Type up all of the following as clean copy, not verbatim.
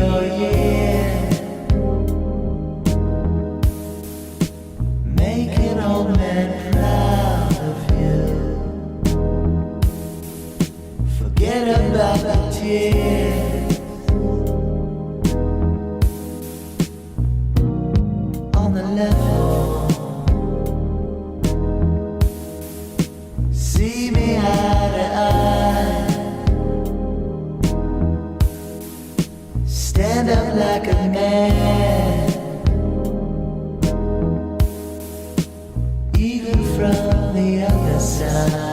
your year. Make an old man proud of you. Forget about the tears on the level. See me eye to eye. Stand up like a man, even from the other side.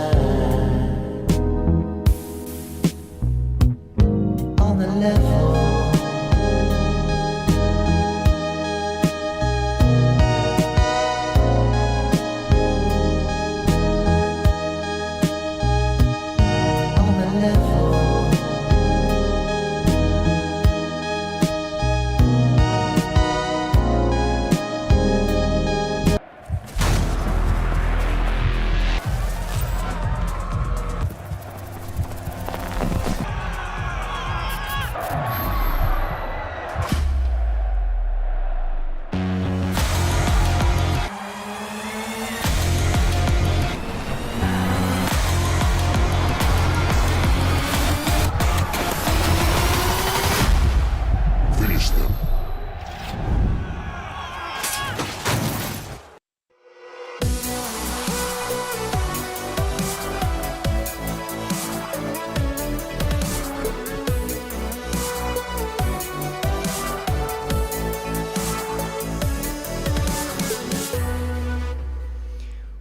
On the level. On the level. Finish them.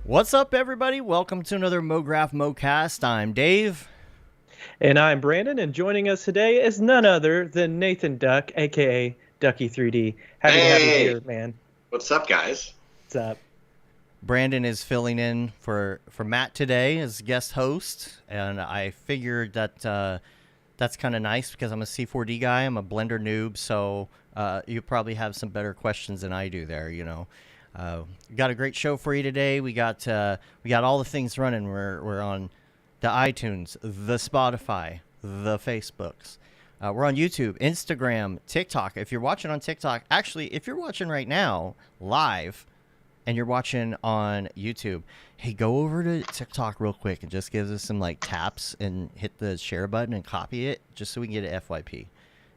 What's up, everybody? Welcome to another Mograph Mocast. I'm Dave. And I'm Brandon, and joining us today is none other than Nathan Duck, aka Ducky 3D. Happy to have you here, man. What's up, guys? What's up? Brandon is filling in for Matt today as guest host, and I figured that that's kind of nice because I'm a C4D guy. I'm a Blender noob, so you probably have some better questions than I do there, you know. Got a great show for you today. We got all the things running. We're on the iTunes, the Spotify, the Facebooks. We're on YouTube, Instagram, TikTok. If you're watching on TikTok, actually, if you're watching right now live and you're watching on YouTube, hey, go over to TikTok real quick and just give us some like taps and hit the share button and copy it just so we can get an FYP.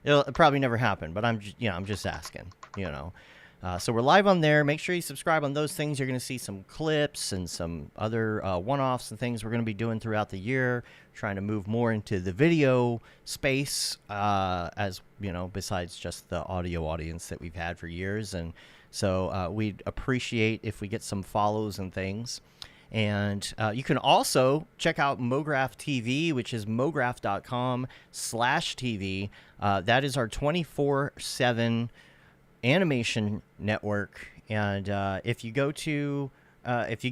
It'll probably never happen, but I'm just asking, you know. So we're live on there. Make sure you subscribe on those things. You're going to see some clips and some other one-offs and things we're going to be doing throughout the year, trying to move more into the video space, as you know, besides just the audio audience that we've had for years. And so we'd appreciate if we get some follows and things. And you can also check out Mograph TV, which is mograph.com/TV. That is our 24/7 animation network. And if you go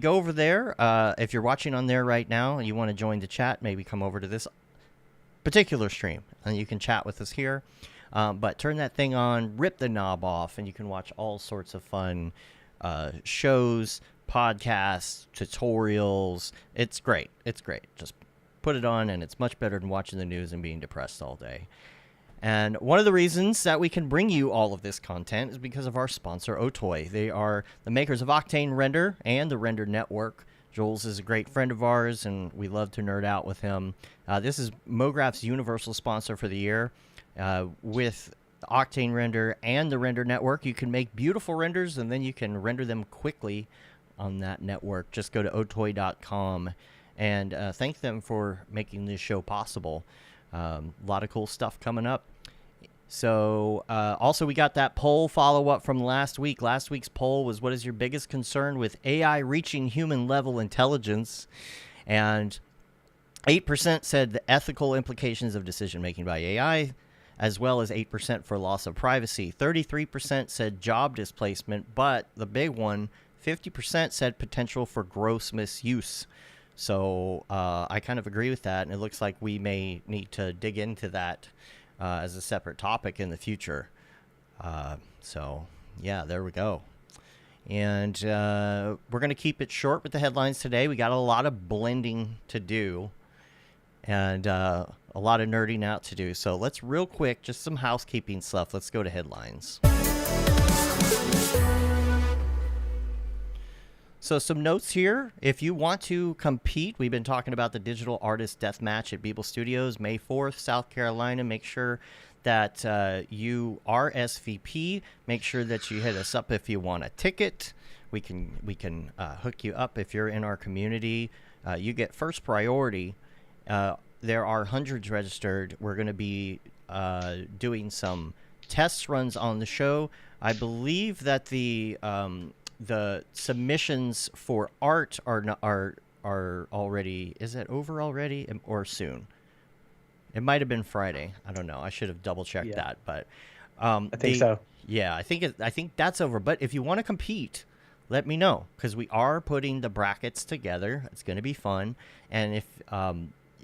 over there, if you're watching on there right now and you want to join the chat, maybe come over to this particular stream and you can chat with us here. But turn that thing on, rip the knob off, and you can watch all sorts of fun shows, podcasts, tutorials. It's great. Just put it on, and it's much better than watching the news and being depressed all day. And one of the reasons that we can bring you all of this content is because of our sponsor, Otoy. They are the makers of Octane Render and the Render Network. Jules is a great friend of ours, and we love to nerd out with him. This is Mograph's universal sponsor for the year. With Octane Render and the Render Network, you can make beautiful renders, and then you can render them quickly on that network. Just go to otoy.com and thank them for making this show possible. A lot of cool stuff coming up. So also we got that poll follow-up from last week. Last week's poll was, what is your biggest concern with AI reaching human level intelligence? And 8% said the ethical implications of decision making by AI, as well as 8% for loss of privacy. 33% said job displacement, but the big one, 50% said potential for gross misuse. So I kind of agree with that, and it looks like we may need to dig into that as a separate topic in the future. So, yeah, there we go. And we're going to keep it short with the headlines today. We got a lot of blending to do. and a lot of nerding out to do. So let's real quick, just some housekeeping stuff. Let's go to headlines. So some notes here. If you want to compete, we've been talking about the Digital Artist Deathmatch at Beeple Studios, May 4th, South Carolina. Make sure that you RSVP. Make sure that you hit us up if you want a ticket. We can hook you up if you're in our community. You get first priority. There are hundreds registered. We're going to be doing some test runs on the show. I believe that the submissions for art are already. Is it over already or soon? It might have been Friday. I don't know. I should have double checked that, but I think so. Yeah, I think that's over. But if you want to compete, let me know, because we are putting the brackets together. It's going to be fun, and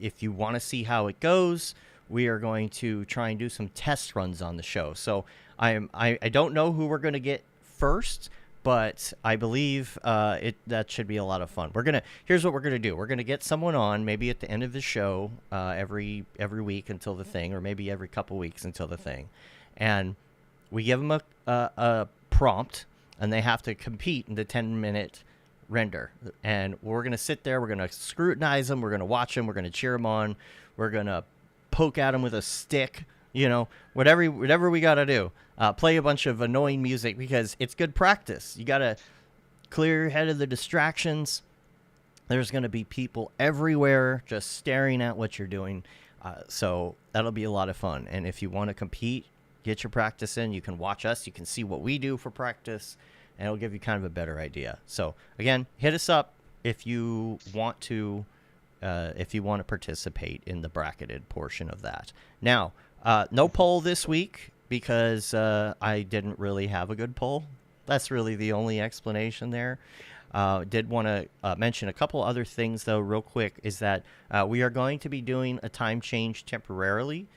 if you want to see how it goes, we are going to try and do some test runs on the show. So I don't know who we're going to get first, but I believe that should be a lot of fun. Here's what we're gonna do. We're gonna get someone on maybe at the end of the show every week until the thing, or maybe every couple weeks until the thing, and we give them a prompt, and they have to compete in the 10-minute render. And we're gonna sit there. We're gonna scrutinize them. We're gonna watch them. We're gonna cheer them on. We're gonna poke at them with a stick. Whatever we got to do. Play a bunch of annoying music, because it's good practice. You got to clear your head of the distractions. There's going to be people everywhere just staring at what you're doing. So that'll be a lot of fun. And if you want to compete, get your practice in. You can watch us. You can see what we do for practice, and it'll give you kind of a better idea. So, again, hit us up if you want to participate in the bracketed portion of that. Now, no poll this week, because I didn't really have a good poll. That's really the only explanation there. Did want to mention a couple other things, though, real quick, is that we are going to be doing a time change temporarily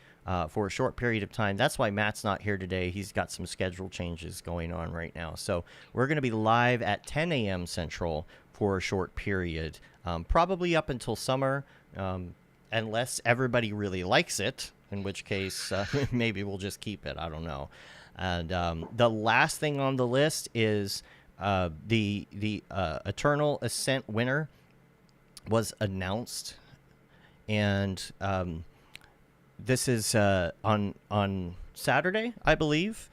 for a short period of time. That's why Matt's not here today. He's got some schedule changes going on right now. So we're going to be live at 10 a.m. Central for a short period, probably up until summer, unless everybody really likes it. In which case, maybe we'll just keep it. I don't know. And the last thing on the list is the Eternal Ascent winner was announced, and this is on Saturday, I believe.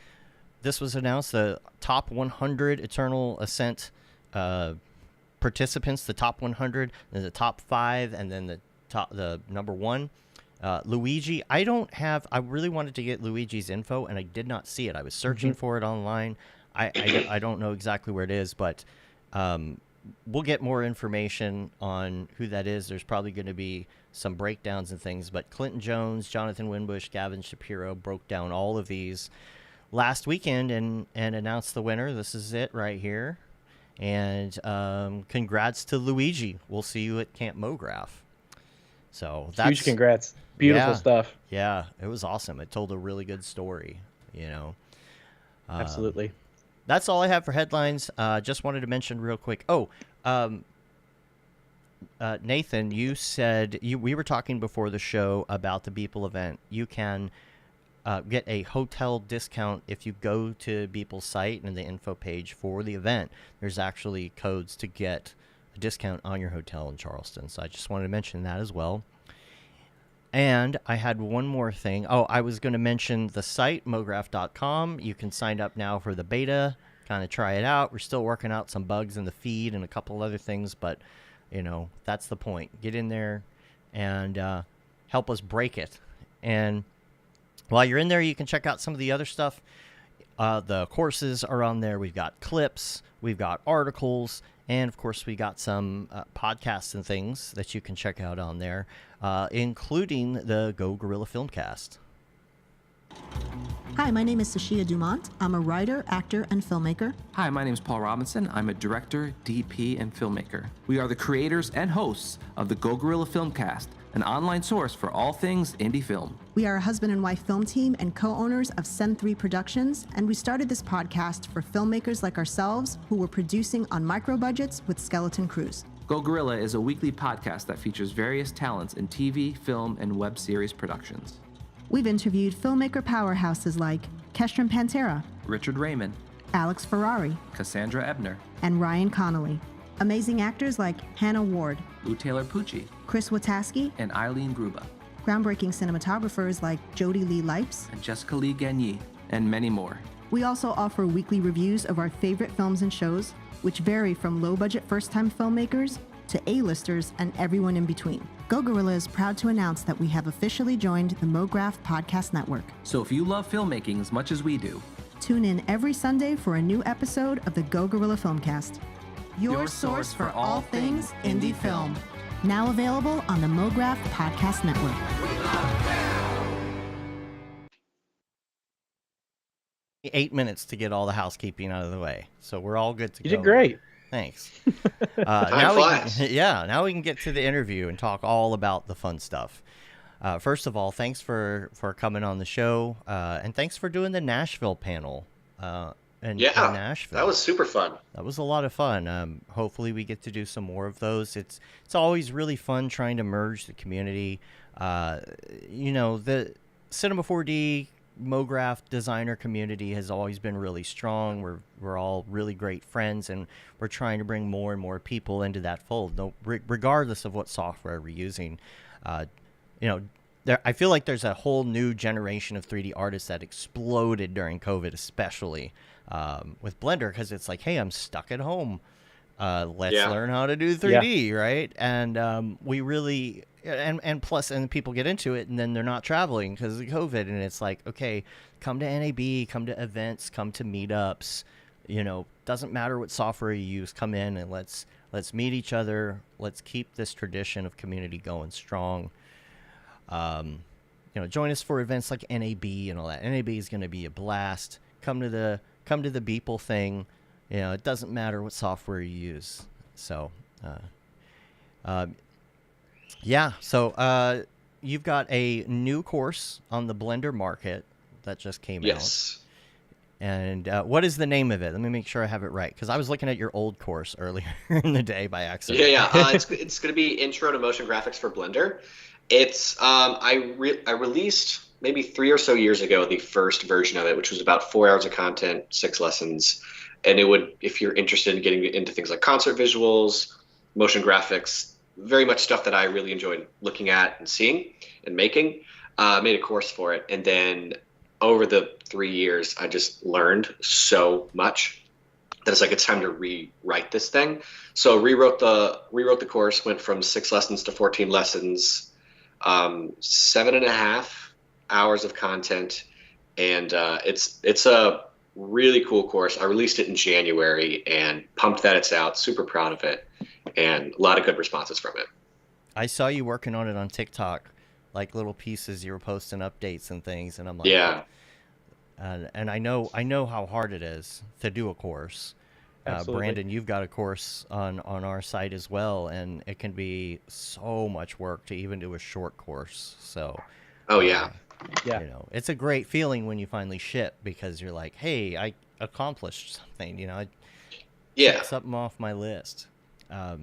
This was announced. The top 100 Eternal Ascent participants, the top 100, then the top 5, and then the number 1. Luigi, I really wanted to get Luigi's info, and I did not see it. I was searching for it online. I don't know exactly where it is, but we'll get more information on who that is. There's probably going to be some breakdowns and things, but Clinton Jones, Jonathan Winbush, Gavin Shapiro broke down all of these last weekend and announced the winner. This is it right here. And congrats to Luigi. We'll see you at Camp Mograph. So that's huge congrats. Beautiful stuff. Yeah, it was awesome. It told a really good story, Absolutely. That's all I have for headlines. Just wanted to mention real quick. Nathan, you said we were talking before the show about the Beeple event. You can get a hotel discount if you go to Beeple's site and the info page for the event. There's actually codes to get a discount on your hotel in Charleston. So I just wanted to mention that as well. And I had one more thing. I was going to mention the site, mograph.com. You can sign up now for the beta, kind of try it out. We're still working out some bugs in the feed and a couple other things, but, that's the point. Get in there and help us break it. And while you're in there, you can check out some of the other stuff. The courses are on there. We've got clips. We've got articles. And, of course, we got some podcasts and things that you can check out on there, including the Go Gorilla Filmcast. Hi, my name is Sashia Dumont. I'm a writer, actor, and filmmaker. Hi, my name is Paul Robinson. I'm a director, DP, and filmmaker. We are the creators and hosts of the Go Gorilla Filmcast, an online source for all things indie film. We are a husband and wife film team and co-owners of Send 3 Productions, and we started this podcast for filmmakers like ourselves who were producing on micro budgets with skeleton crews. Go Gorilla is a weekly podcast that features various talents in TV, film, and web series productions. We've interviewed filmmaker powerhouses like Kestrin Pantera, Richard Raymond, Alex Ferrari, Cassandra Ebner, and Ryan Connolly. Amazing actors like Hannah Ward, Lou Taylor Pucci, Chris Wataski, and Eileen Gruba, groundbreaking cinematographers like Jody Lee Lipes. and Jessica Lee Gagné, and many more. We also offer weekly reviews of our favorite films and shows, which vary from low-budget first-time filmmakers to A-listers and everyone in between. Go Gorilla is proud to announce that we have officially joined the Mograph Podcast Network. So if you love filmmaking as much as we do, Tune in every Sunday for a new episode of the Go Gorilla Filmcast, your source for all things indie film. Now available on the Mograph Podcast Network. Eight minutes to get all the housekeeping out of the way, so we're all good to You go. did great. Thanks. Time flies. Now we can get to the interview and talk all about the fun stuff. First of all, thanks for coming on the show, and thanks for doing the Nashville panel. In Nashville. That was super fun. That was a lot of fun. Hopefully we get to do some more of those. It's always really fun trying to merge the community. The Cinema 4D Mograph designer community has always been really strong. We're all really great friends, and we're trying to bring more and more people into that fold, regardless of what software we're using. I feel like there's a whole new generation of 3D artists that exploded during COVID, especially with Blender, because it's like, hey, I'm stuck at home. Let's learn how to do 3D, right? And we really, and plus, and people get into it, and then they're not traveling because of COVID, and it's like, okay, come to NAB, come to events, come to meetups. Doesn't matter what software you use, come in and let's meet each other. Let's keep this tradition of community going strong. Join us for events like NAB and all that. NAB is going to be a blast. Come to the Beeple thing. It doesn't matter what software you use. So, So, you've got a new course on the Blender market that just came out. Yes. And what is the name of it? Let me make sure I have it right, because I was looking at your old course earlier in the day by accident. It's going to be Intro to Motion Graphics for Blender. It's I released maybe 3 or so years ago the first version of it, which was about 4 hours of content, 6 lessons, and it would, if you're interested in getting into things like concert visuals, motion graphics, very much stuff that I really enjoyed looking at and seeing and making, made a course for it, and then over the 3 years, I just learned so much that it's like it's time to rewrite this thing. So rewrote the course, went from 6 lessons to 14 lessons. 7.5 hours of content, and it's a really cool course. I released it in January and pumped that it's out. Super proud of it, and a lot of good responses from it. I saw you working on it on TikTok, like little pieces. You were posting updates and things, and I'm like, Yeah. And I know how hard it is to do a course. Absolutely. Brandon, you've got a course on our site as well, and it can be so much work to even do a short course. So, Oh yeah. It's a great feeling when you finally ship, because you're like, hey, I accomplished something. I checked something off my list.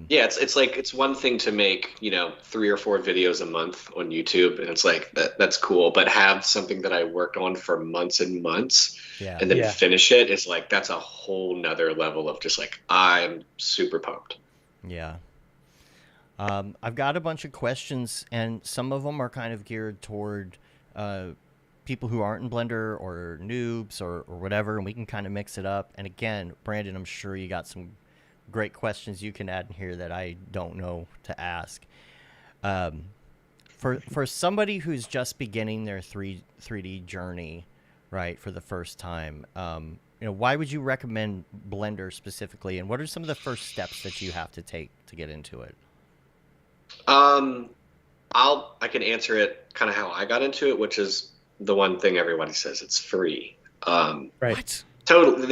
It's one thing to make 3 or 4 videos a month on YouTube, and it's like that's cool, but have something that I worked on for months and months, and then finish it is like, that's a whole nother level of just like, I'm super pumped. Yeah. I've got a bunch of questions, and some of them are kind of geared toward people who aren't in Blender or noobs or whatever, and we can kind of mix it up. And again, Brandon, I'm sure you got some great questions you can add in here that I don't know to ask. For somebody who's just beginning their 3D journey, right, for the first time, why would you recommend Blender specifically, and what are some of the first steps that you have to take to get into it? I can answer it kind of how I got into it, which is the one thing everybody says: it's free. Right. What? Totally.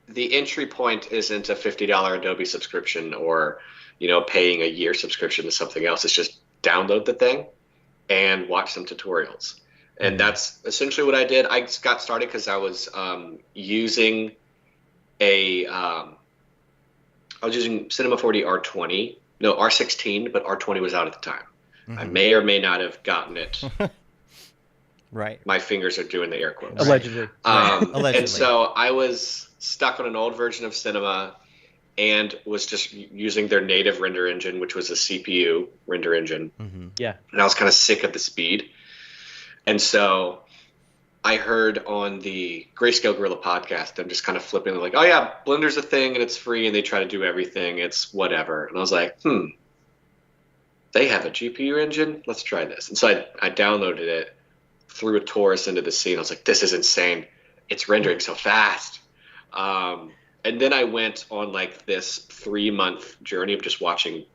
The entry point isn't a $50 Adobe subscription or, paying a year subscription to something else. It's just download the thing and watch some tutorials. And that's essentially what I did. I got started because I was using a I was using Cinema 4D R20. No, R16, but R20 was out at the time. I may or may not have gotten it. Right. My fingers are doing the air quotes. Allegedly. Allegedly. And so I was stuck on an old version of Cinema and was just using their native render engine, which was a CPU render engine. Yeah. And I was kind of sick of the speed. And so I heard on the Grayscale Gorilla podcast, them just kind of flipping like, oh yeah, Blender's a thing and it's free and they try to do everything. It's whatever. And I was like, they have a GPU engine. Let's try this. And so I downloaded it, threw a Taurus into the scene. I was like, this is insane. It's rendering so fast. And then I went on like this 3-month journey of just watching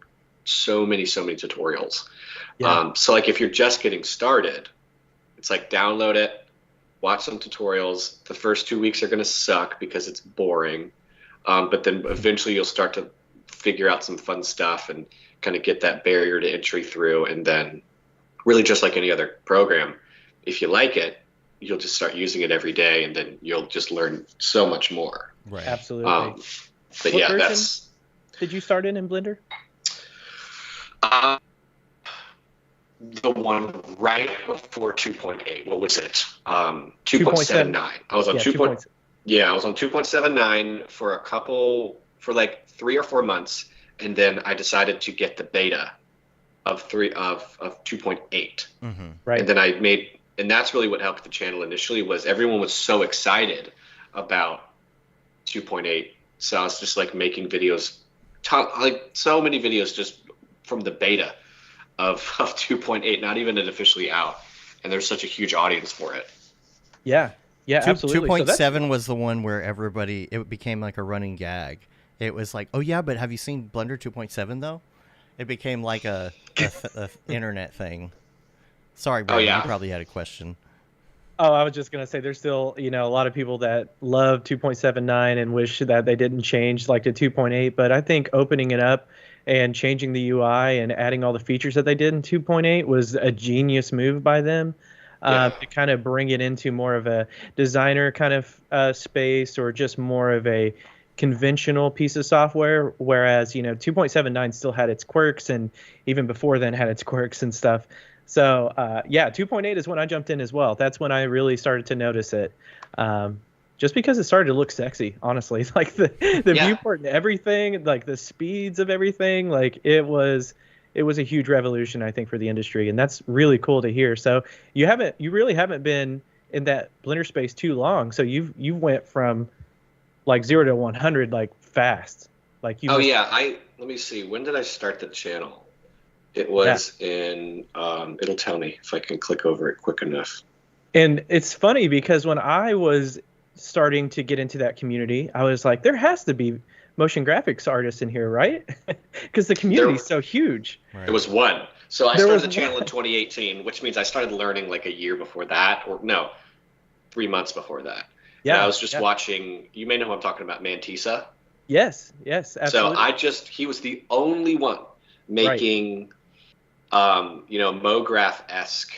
so many tutorials. Yeah. So like if you're just getting started, it's like download it, watch some tutorials. The first 2 weeks are going to suck because it's boring. But then eventually you'll start to figure out some fun stuff and kind of get that barrier to entry through. And then really just like any other program, if you like it, you'll just start using it every day and then you'll just learn so much more. Right. Absolutely. But What yeah, version that's did you start in Blender? the one right before 2.8. What was it? 2.79. I was on 2. Yeah, I was on 2.79 for like 3 or 4 months, and then I decided to get the beta of 2.8. Right. And then and that's really what helped the channel initially, was everyone was so excited about 2.8. So I was just like making videos, like so many videos just from the beta of 2.8, not even it officially out. And there's such a huge audience for it. Yeah. Yeah, absolutely. 2.7 was the one where it became like a running gag. It was like, oh yeah, but have you seen Blender 2.7 though? It became like a internet thing. Sorry, Brandon, yeah. You probably had a question. Oh, I was just going to say there's still, a lot of people that love 2.79 and wish that they didn't change like to 2.8. But I think opening it up and changing the UI and adding all the features that they did in 2.8 was a genius move by them. To kind of bring it into more of a designer kind of space, or just more of a conventional piece of software. Whereas, 2.79 still had its quirks, and even before then had its quirks and stuff. So, 2.8 is when I jumped in as well. That's when I really started to notice it. Just because it started to look sexy, honestly. Like the viewport and everything, like the speeds of everything, like it was a huge revolution, I think, for the industry, and that's really cool to hear. So you really haven't been in that Blender space too long. So you went from like 0 to 100 like fast. Like you. Let me see. When did I start the channel? It was in. It'll tell me if I can click over it quick enough. And it's funny because when I was starting to get into that community, I was like, there has to be motion graphics artists in here, right? Because the community is so huge. Right. There was one. So I started the channel in 2018, which means I started learning like a year before that, or no, 3 months before that. Yeah. And I was just watching. You may know who I'm talking about, Mantisa. Yes, absolutely. So he was the only one making, Mograph-esque,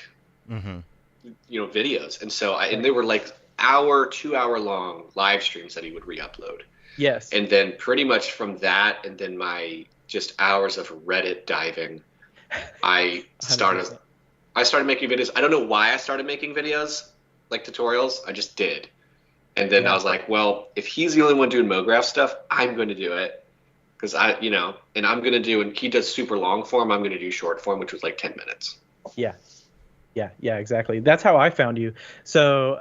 videos, and so and they were like 2-hour long live streams that he would re-upload. Yes. And then pretty much from that, and then my just hours of Reddit diving, I started making videos. I don't know why I started making videos, like tutorials. I just did. And then I was like, well, if he's the only one doing Mograph stuff, I'm going to do it. Because and I'm going to do, and he does super long form, I'm going to do short form, which was like 10 minutes. Yeah, exactly. That's how I found you. So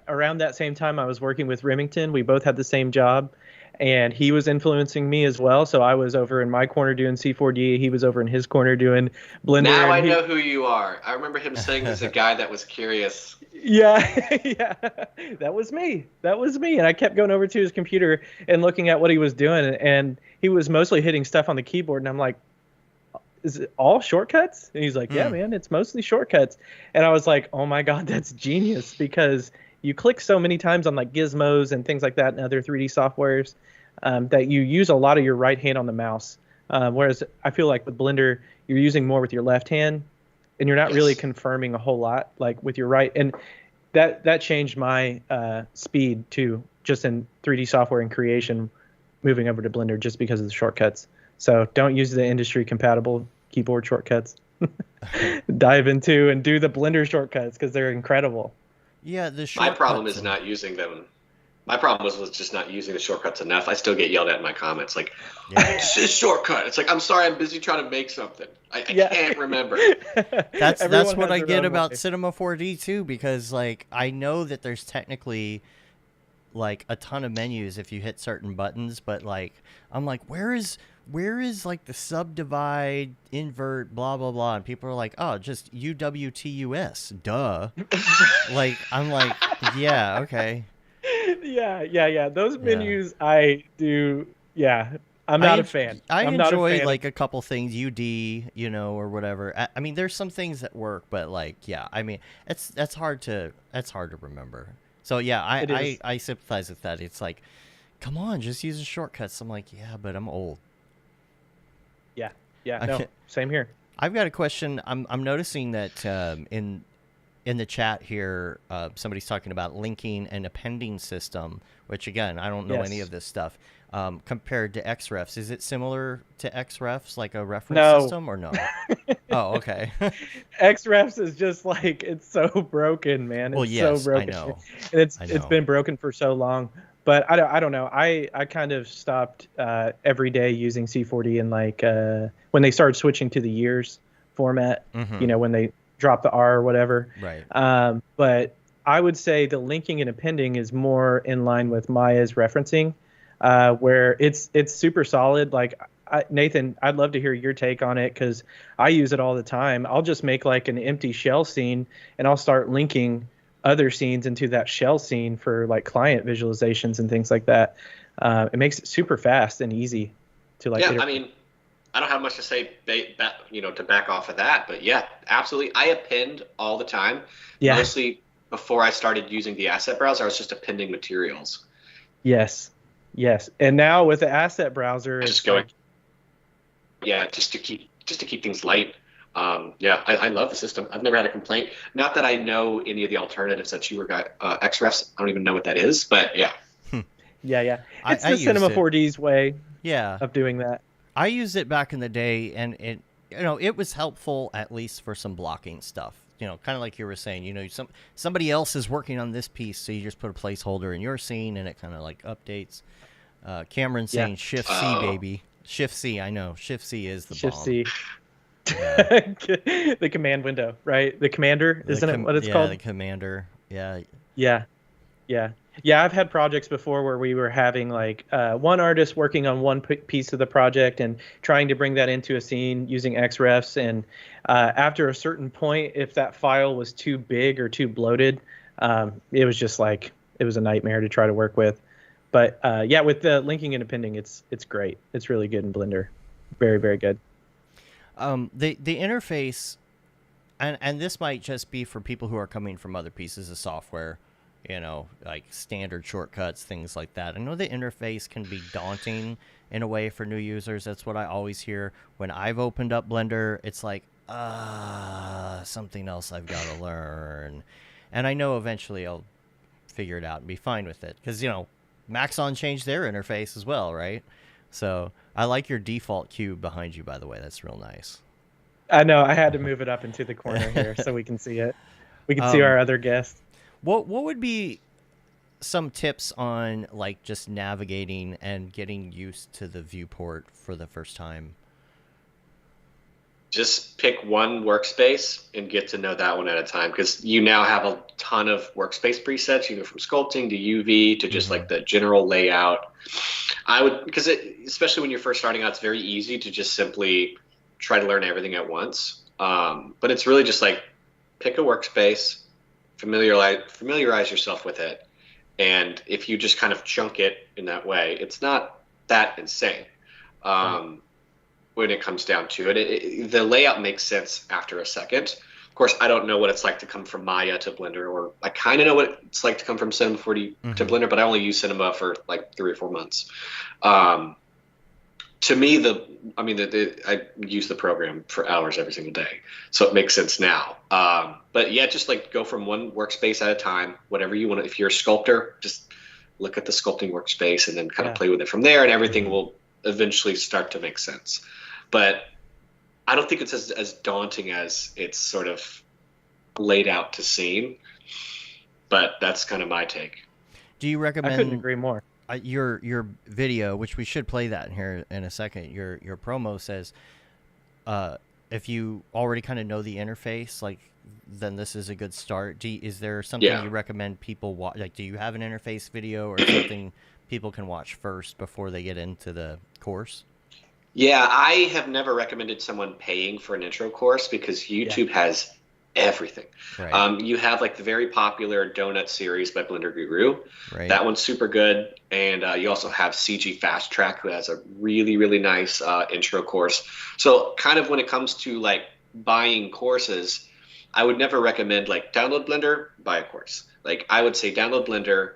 around that same time, I was working with Remington. We both had the same job, and he was influencing me as well. So I was over in my corner doing C4D. He was over in his corner doing Blender. Now I know who you are. I remember him saying there's a guy that was curious. Yeah, that was me. And I kept going over to his computer and looking at what he was doing, and he was mostly hitting stuff on the keyboard, and I'm like, is it all shortcuts? And he's like, yeah, man, it's mostly shortcuts. And I was like, oh my God, that's genius, because you click so many times on like gizmos and things like that and other 3D softwares that you use a lot of your right hand on the mouse. Whereas I feel like with Blender, you're using more with your left hand, and you're not really confirming a whole lot like with your right. And that changed my speed too, just in 3D software and creation, moving over to Blender just because of the shortcuts. So don't use the industry compatible keyboard shortcuts. Dive into and do the Blender shortcuts because they're incredible. Yeah, the My problem shortcuts is not using them. My problem was just not using the shortcuts enough. I still get yelled at in my comments, like, it's a shortcut. It's like, I'm sorry, I'm busy trying to make something. I can't remember. That's Everyone what has I their get own about way. Cinema 4D too, because like I know that there's technically like a ton of menus if you hit certain buttons, but like I'm like, where is like the subdivide, invert, blah blah blah, and people are like, oh, just UWTUS, duh. Like I'm like, yeah, okay. Yeah. Those Yeah. menus I do. Yeah, I'm not a fan. I I'm not a enjoy fan like a couple things, UD, or whatever. I mean, there's some things that work, but like, yeah, I mean, that's hard to remember. So yeah, It is. I sympathize with that. It's like, come on, just use the shortcuts. I'm like, yeah, but I'm old. Yeah. I No, can't- same here. I've got a question. I'm noticing that in the chat here, somebody's talking about linking and appending system, which again, I don't know any Yes. of this stuff. Compared to XRefs, is it similar to XRefs, like a reference No. system, or no? Oh, okay. XRefs is just like, it's so broken, man. It's Well, yes, so I broken. know. And it's I know. been broken for so long. But I don't know. I kind of stopped every day using C4D and like when they started switching to the years format, Mhm. when they drop the R or whatever. Right. But I would say the linking and appending is more in line with Maya's referencing, where it's super solid. Like Nathan, I'd love to hear your take on it because I use it all the time. I'll just make like an empty shell scene and I'll start linking other scenes into that shell scene for like client visualizations and things like that. It makes it super fast and easy to like. Yeah, I mean, I don't have much to say, to back off of that, but yeah, absolutely. I append all the time. Yeah. Mostly before I started using the asset browser, I was just appending materials. Yes. And now with the asset browser, Just it's going, like, yeah, just to keep things light. Yeah, I love the system. I've never had a complaint. Not that I know any of the alternatives that you were got XRefs. I don't even know what that is, but yeah. yeah. It's I the Cinema used it. 4D's way Yeah. of doing that. I used it back in the day, and it was helpful at least for some blocking stuff. Kind of like you were saying. Somebody else is working on this piece, so you just put a placeholder in your scene, and it kind of like updates. Cameron saying Shift C, baby. Shift C. I know Shift C is the Shift bomb. C. Yeah. The command window, right? The commander, isn't it what it's yeah, called? the commander. Yeah. Yeah, I've had projects before where we were having like one artist working on one piece of the project and trying to bring that into a scene using XRefs. And after a certain point, if that file was too big or too bloated, it was just like, it was a nightmare to try to work with. But yeah, with the linking and appending, it's great. It's really good in Blender. Very, very good. The interface, and this might just be for people who are coming from other pieces of software, like standard shortcuts, things like that. I know the interface can be daunting in a way for new users. That's what I always hear when I've opened up Blender. It's like, something else I've got to learn. And I know eventually I'll figure it out and be fine with it. Because, Maxon changed their interface as well, right? So I like your default cube behind you, by the way. That's real nice. I know. I had to move it up into the corner here so we can see it. We can see our other guest. What would be some tips on like just navigating and getting used to the viewport for the first time? Just pick one workspace and get to know that one at a time, because you now have a ton of workspace presets, from sculpting to UV to just like the general layout. I would, because especially when you're first starting out, it's very easy to just simply try to learn everything at once. But it's really just like pick a workspace, familiarize yourself with it, and if you just kind of chunk it in that way, it's not that insane. When it comes down to it, the layout makes sense after a second. Of course, I don't know what it's like to come from Maya to Blender, or I kind of know what it's like to come from Cinema 4D to Blender, but I only use Cinema for like 3 or 4 months. To me, I use the program for hours every single day, so it makes sense now. But yeah, just like go from one workspace at a time, whatever you want. If you're a sculptor, just look at the sculpting workspace, and then kind Yeah. of play with it from there, and everything will eventually start to make sense. But I don't think it's as daunting as it's sort of laid out to seem. But that's kind of my take. Do you I recommend couldn't agree more. your video, which we should play that here in a second? Your promo says, if you already kind of know the interface, like, then this is a good start. Is there something Yeah. you recommend people watch? Like, do you have an interface video or something people can watch first before they get into the course? Yeah, I have never recommended someone paying for an intro course because YouTube has everything. Right. You have like the very popular Donut series by Blender Guru. Right. That one's super good. And you also have CG Fast Track, who has a really, really nice intro course. So kind of when it comes to like buying courses, I would never recommend like download Blender, buy a course. Like I would say download Blender,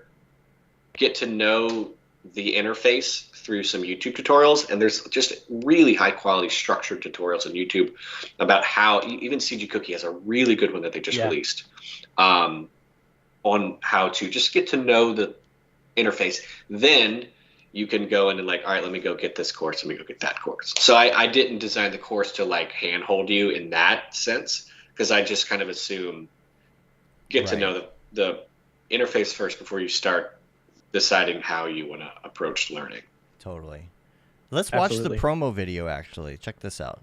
get to know the interface through some YouTube tutorials, and there's just really high quality structured tutorials on YouTube about how even CG Cookie has a really good one that they just released on how to just get to know the interface. Then you can go in and like, all right, let me go get this course, let me go get that course. So I didn't design the course to like handhold you in that sense, because I just kind of assume get to know the interface first before you start deciding how you want to approach learning. Totally. Let's watch the promo video, actually. Check this out.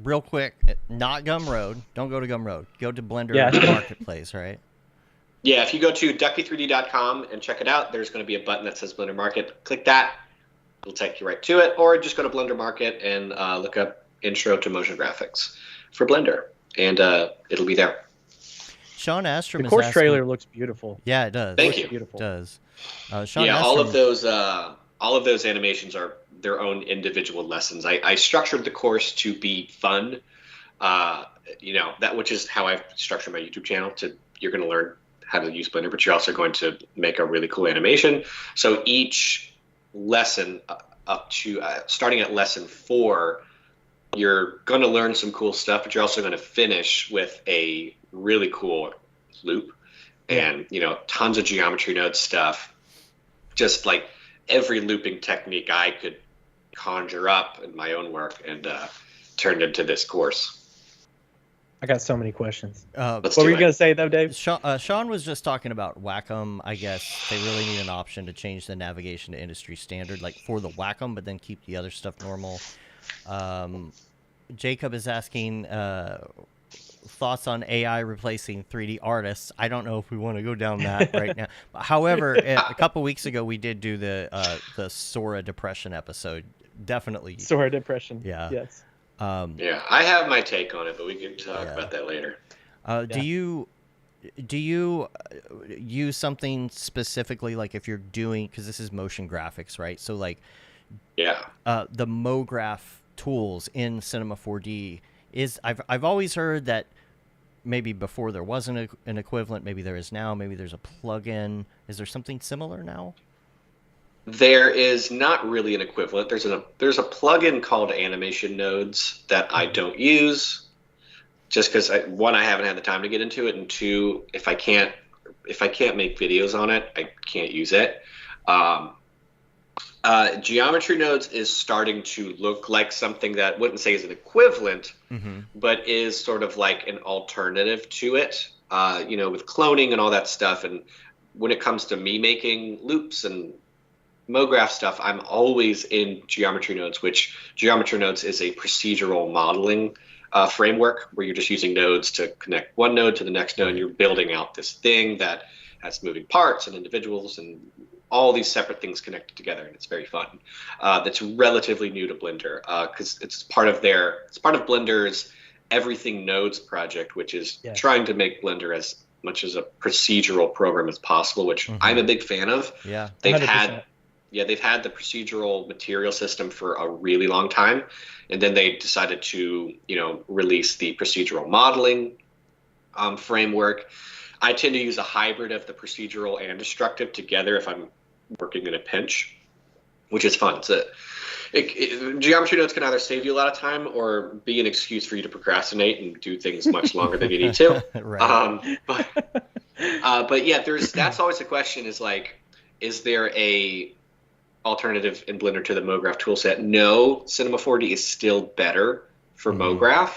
Real quick, not Gumroad. Don't go to Gumroad. Go to Blender Marketplace, right? Yeah, if you go to ducky3d.com and check it out, there's going to be a button that says Blender Market. Click that. It'll take you right to it. Or just go to Blender Market and look up Intro to Motion Graphics for Blender. And it'll be there. Sean Astrom The course is asking, trailer looks beautiful. Yeah, it does. Thank you. Beautiful. It does. Sean Yeah, Astrom, all of those animations are their own individual lessons. I structured the course to be fun. Which is how I've structured my YouTube channel. You're going to learn how to use Blender, but you're also going to make a really cool animation. So each lesson up to starting at lesson 4, you're going to learn some cool stuff, but you're also going to finish with a really cool loop and, tons of geometry node stuff. Just like every looping technique I could conjure up in my own work and turned into this course. I got so many questions. Let's What do were you it. going to say, though, Dave? Sean was just talking about Wacom. I guess they really need an option to change the navigation to industry standard, like for the Wacom, but then keep the other stuff normal. Jacob is asking thoughts on AI replacing 3D artists. I don't know if we want to go down that right now. However, a couple weeks ago we did do the Sora depression episode. Definitely. Sora depression. Yeah. Yes. Yeah, I have my take on it, but we can talk about that later. Do you use something specifically, like if you're doing, because this is motion graphics, right? So like, the Mograph tools in Cinema 4D I've always heard that maybe before there wasn't an equivalent, maybe there is now, maybe there's a plugin. Is there something similar now? There is not really an equivalent. There's a plugin called Animation Nodes that I don't use, just because one, I haven't had the time to get into it, and two, if I can't make videos on it, I can't use it. Geometry Nodes is starting to look like something that I wouldn't say is an equivalent, but is sort of like an alternative to it. With cloning and all that stuff, and when it comes to me making loops and Mograph stuff, I'm always in Geometry Nodes, which Geometry Nodes is a procedural modeling framework where you're just using nodes to connect one node to the next node, and you're building out this thing that has moving parts and individuals and all these separate things connected together, and it's very fun. That's relatively new to Blender because it's part of Blender's Everything Nodes project, which is trying to make Blender as much as a procedural program as possible, which I'm a big fan of. Yeah, they've 100%. had the procedural material system for a really long time, and then they decided to release the procedural modeling framework. I tend to use a hybrid of the procedural and destructive together if I'm working in a pinch, which is fun. Geometry Nodes can either save you a lot of time or be an excuse for you to procrastinate and do things much longer than you need to. Right. But yeah, that's always the question: is there a alternative in Blender to the Mograph toolset? No, Cinema 4D is still better for Mograph,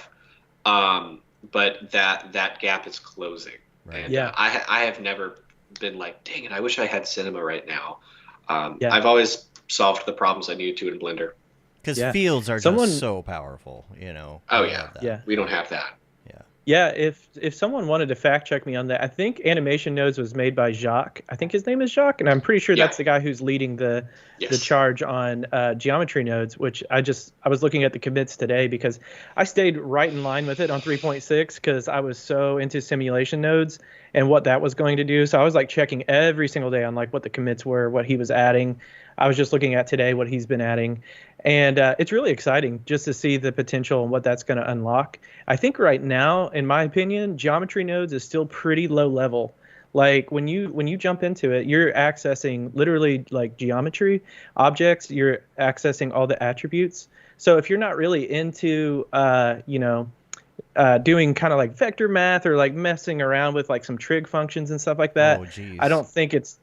but that gap is closing. Right. And I have never been like, dang it, I wish I had Cinema right now. Yeah. I've always solved the problems I needed to in Blender. Because fields are just so powerful, Oh I yeah. love that. Yeah. We don't have that. Yeah, if someone wanted to fact check me on that, I think Animation Nodes was made by Jacques. I think his name is Jacques, and I'm pretty sure that's the guy who's leading the charge on Geometry Nodes, which I was looking at the commits today because I stayed right in line with it on 3.6 because I was so into simulation nodes and what that was going to do. So I was like checking every single day on like what the commits were, what he was adding. I was just looking at today what he's been adding. And it's really exciting just to see the potential and what that's going to unlock. I think right now, in my opinion, Geometry Nodes is still pretty low level. Like when you jump into it, you're accessing literally like geometry objects. You're accessing all the attributes. So if you're not really into doing kind of like vector math or like messing around with like some trig functions and stuff like that, I don't think it's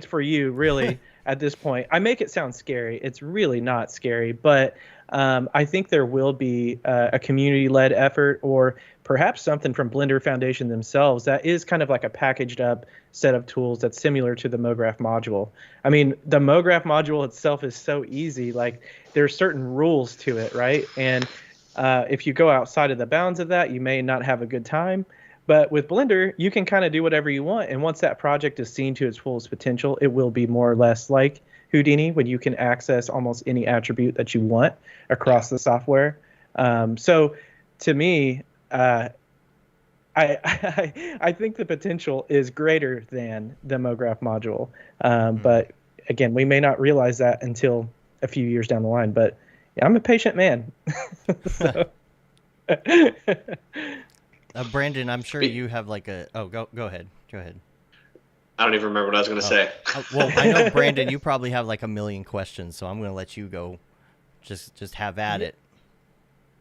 for you really. At this point, I make it sound scary. It's really not scary, but I think there will be a community-led effort or perhaps something from Blender Foundation themselves that is kind of like a packaged up set of tools that's similar to the Mograph module. I mean, the Mograph module itself is so easy. Like there's certain rules to it, right? And if you go outside of the bounds of that, you may not have a good time. But with Blender, you can kind of do whatever you want. And once that project is seen to its fullest potential, it will be more or less like Houdini, when you can access almost any attribute that you want across the software. So to me, I think the potential is greater than the Mograph module. But again, we may not realize that until a few years down the line. But yeah, I'm a patient man. Brandon, I'm sure you have like a... Oh, go ahead. Go ahead. I don't even remember what I was going to say. Well, I know, Brandon, you probably have like a million questions, so I'm going to let you go. Just have at it.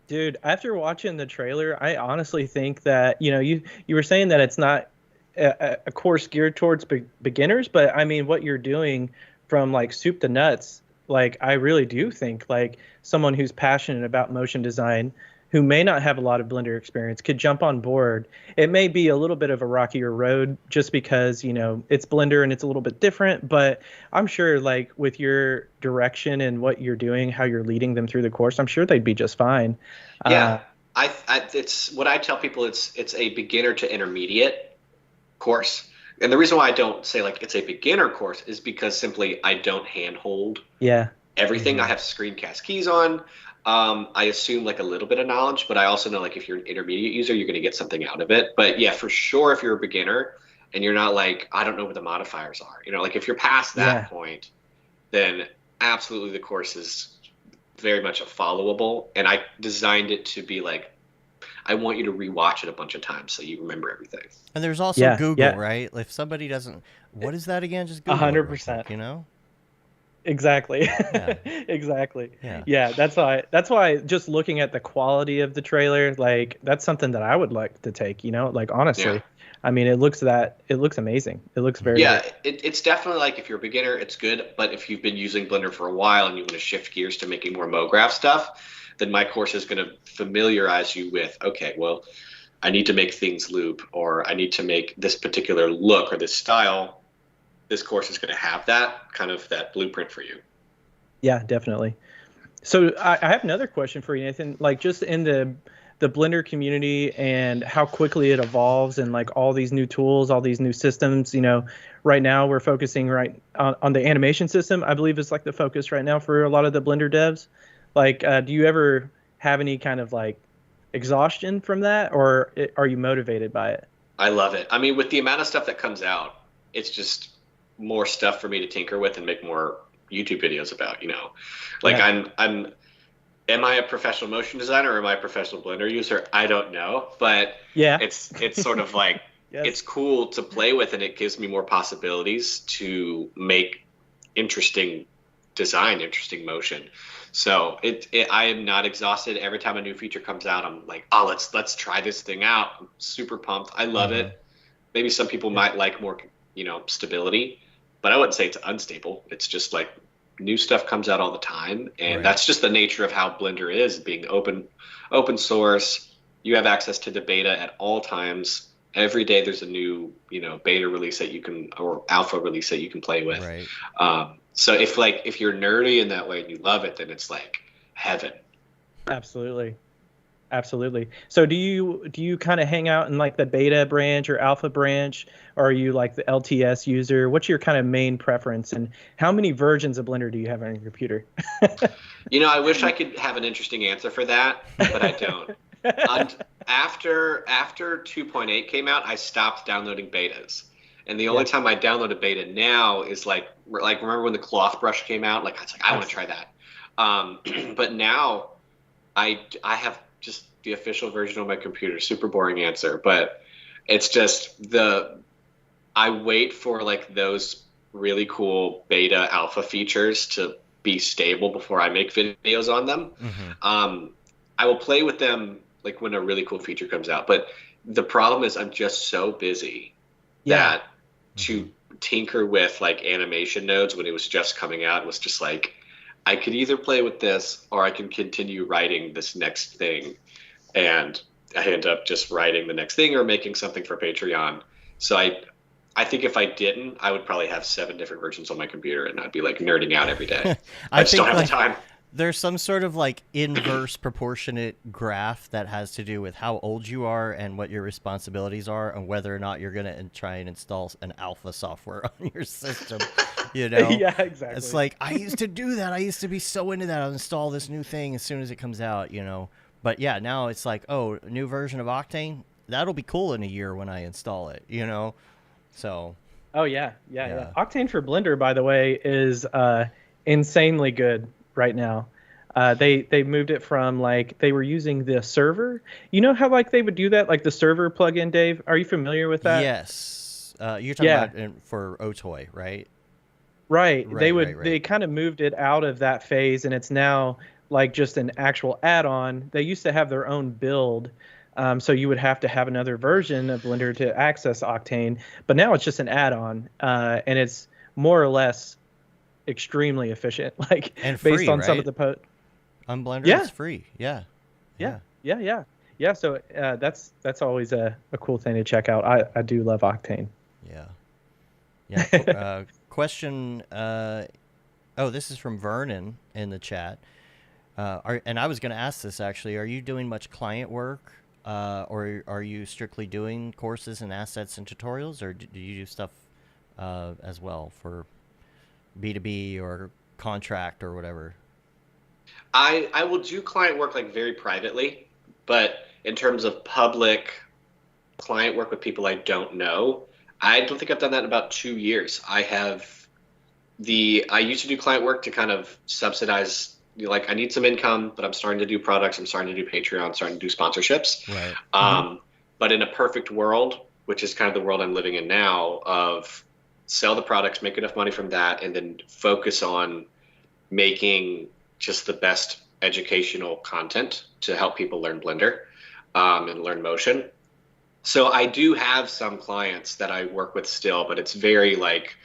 Dude, after watching the trailer, I honestly think that, you were saying that it's not a course geared towards beginners, but I mean, what you're doing from like soup to nuts, like I really do think like someone who's passionate about motion design who may not have a lot of Blender experience could jump on board. It may be a little bit of a rockier road just because, it's Blender and it's a little bit different, but I'm sure like with your direction and what you're doing, how you're leading them through the course, I'm sure they'd be just fine. Yeah. It's what I tell people, it's a beginner to intermediate course. And the reason why I don't say like it's a beginner course is because simply I don't handhold everything. I have screencast keys on. I assume like a little bit of knowledge, but I also know like if you're an intermediate user, you're going to get something out of it. But yeah, for sure, if you're a beginner and you're not like, I don't know what the modifiers are, like if you're past that point, then absolutely the course is very much a followable. And I designed it to be like, I want you to rewatch it a bunch of times so you remember everything. And there's also Google, right? If somebody doesn't, what is that again? Just Google 100%. Exactly. Yeah. Exactly. Yeah. Yeah, that's why just looking at the quality of the trailer, like that's something that I would like to take, like Yeah. honestly. I mean, it looks amazing. It looks very, very Yeah, it's definitely like if you're a beginner, it's good. But if you've been using Blender for a while and you want to shift gears to making more MoGraph stuff, then my course is going to familiarize you with, okay, well, I need to make things loop, or I need to make this particular look or this style. This course is going to have that kind of that blueprint for you. yeah, definitely. So I have another question for you, Nathan. Like just in the Blender community and how quickly it evolves and like all these new tools, all these new systems. Right now we're focusing on the animation system. I believe is like the focus right now for a lot of the Blender devs. Like, do you ever have any kind of like exhaustion from that, or are you motivated by it? I love it. I mean, with the amount of stuff that comes out, it's just more stuff for me to tinker with and make more YouTube videos about. Like Yeah. am I a professional motion designer or am I a professional Blender user? I don't know, but Yeah. it's sort of like Yes. it's cool to play with, and it gives me more possibilities to make interesting design, interesting motion. So I am not exhausted. Every time a new feature comes out, I'm like, oh, let's try this thing out. I'm super pumped. I love it. Maybe some people might like more, stability, but I wouldn't say it's unstable. It's just like new stuff comes out all the time, and Right. that's just the nature of how Blender is, being open source. You have access to the beta at all times. Every day there's a new, beta release that you can, or alpha release that you can play with. Right. So if you're nerdy in that way and you love it, then it's like heaven. Absolutely. Absolutely. So do you kind of hang out in like the beta branch or alpha branch, or are you like the LTS user? What's your kind of main preference, and how many versions of Blender do you have on your computer? I wish I could have an interesting answer for that, but I don't. And after 2.8 came out, I stopped downloading betas. And the only Yeah. time I download a beta now is like remember when the cloth brush came out? Like I was like, I want to try that. But now I have just the official version on my computer. Super boring answer, but it's just I wait for like those really cool beta alpha features to be stable before I make videos on them. I will play with them like when a really cool feature comes out, but the problem is I'm just so busy that to tinker with like animation nodes when it was just coming out, it was just like I could either play with this or I can continue writing this next thing, and I end up just writing the next thing or making something for Patreon. So I think if I didn't, I would probably have 7 different versions on my computer, and I'd be like nerding out every day. I just don't have the time. There's some sort of like inverse proportionate graph that has to do with how old you are and what your responsibilities are and whether or not you're going to try and install an alpha software on your system, Yeah, exactly. It's like, I used to do that. I used to be so into that. I'll install this new thing as soon as it comes out, But yeah, now it's like, oh, a new version of Octane? That'll be cool in a year when I install it, So... Oh yeah. Octane for Blender, by the way, is insanely good right now. They moved it from like they were using the server. You know how like they would do that, like the server plugin, Dave? Are you familiar with that? Yes. You're talking about for Otoy, right? Right. Right. They kind of moved it out of that phase, and it's now like just an actual add-on. They used to have their own build. So you would have to have another version of Blender to access Octane, but now it's just an add-on, and it's more or less extremely efficient, like And based free, on some of right? the On Blender, Yeah. it's free. Yeah. Yeah. So that's always a cool thing to check out. I do love Octane. Yeah. Question. This is from Vernon in the chat. And I was going to ask this actually. Are you doing much client work? Or are you strictly doing courses and assets and tutorials, or do you do stuff as well for B2B or contract or whatever? I will do client work like very privately, but in terms of public client work with people I don't know, I don't think I've done that in about 2 years. I used to do client work to kind of subsidize, like I need some income, but I'm starting to do products. I'm starting to do Patreon, starting to do sponsorships. Right. But in a perfect world, which is kind of the world I'm living in now, of sell the products, make enough money from that, and then focus on making just the best educational content to help people learn Blender and learn motion. So I do have some clients that I work with still, but it's very like